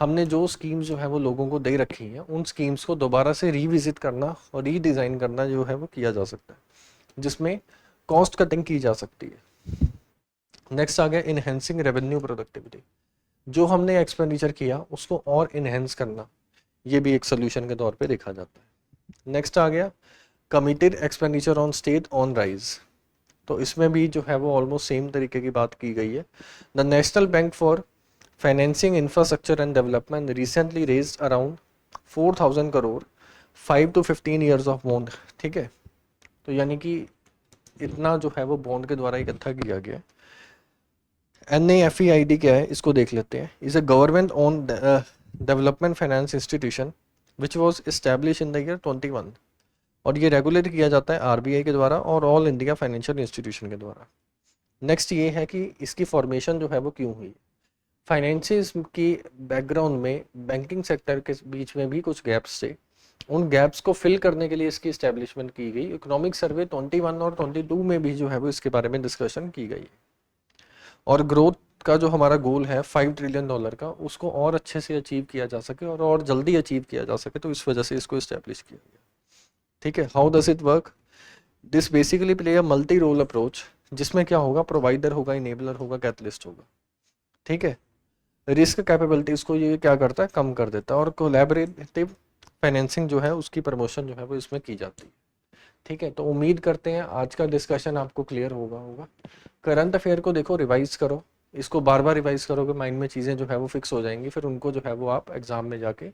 हमने जो स्कीम्स जो है वो लोगों को दे रखी हैं, उन स्कीम्स को दोबारा से रिविजिट करना और रीडिज़ाइन करना जो है वो किया जा सकता है, जिसमें कॉस्ट कटिंग की जा सकती है। नेक्स्ट आ गया इनहेंसिंग रेवेन्यू प्रोडक्टिविटी, जो हमने एक्सपेंडिचर किया उसको और इनहेंस करना, ये भी एक सोल्यूशन के तौर पे देखा जाता है। नेक्स्ट आ गया committed expenditure on state on rise, तो इसमें भी जो है वो ऑलमोस्ट सेम तरीके की बात की गई है। The national bank for financing infrastructure and development recently raised around 4000 crore 5 to 15 years of bond. ठीक है, तो यानी कि इतना जो है वो बॉन्ड के द्वारा इकट्ठा किया गया। NAFEID क्या है, इसको देख लेते हैं। Is a government own development finance institution which was establish in the year 21, और ये रेगुलेट किया जाता है RBI के द्वारा और ऑल इंडिया फाइनेंशियल इंस्टीट्यूशन के द्वारा। नेक्स्ट ये है कि इसकी फॉर्मेशन जो है वो क्यों हुई। फाइनेंसिस की बैकग्राउंड में बैंकिंग सेक्टर के बीच में भी कुछ गैप्स थे, उन गैप्स को फिल करने के लिए इसकी इस्टेब्लिशमेंट की गई। इकोनॉमिक सर्वे 21 और 22 में भी जो है वो इसके बारे में डिस्कशन की गई। और ग्रोथ का जो हमारा गोल है $5 ट्रिलियन का, उसको और अच्छे से अचीव किया जा सके और जल्दी अचीव किया जा सके, तो इस वजह से इसको इस्टेब्लिश किया गया। ठीक है, how does it work, this basically play a multi role approach, जिसमें क्या होगा, प्रोवाइडर होगा, इनेबलर होगा, कैटलिस्ट होगा। ठीक है, रिस्क कैपेबिलिटीज को ये क्या करता है, कम कर देता है, और कोलैबोरेटिव फाइनेंसिंग जो है उसकी प्रमोशन जो है वो इसमें की जाती है। ठीक है, तो उम्मीद करते हैं आज का डिस्कशन आपको क्लियर होगा। करंट अफेयर को देखो, रिवाइज करो, इसको बार बार रिवाइज करोगे, माइंड में चीज़ें जो है वो फिक्स हो जाएंगी, फिर उनको जो है वो आप एग्जाम में जाके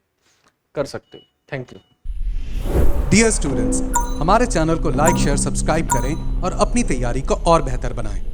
कर सकते हो। Thank you. डियर स्टूडेंट्स, हमारे चैनल को लाइक शेयर सब्सक्राइब करें और अपनी तैयारी को और बेहतर बनाएं।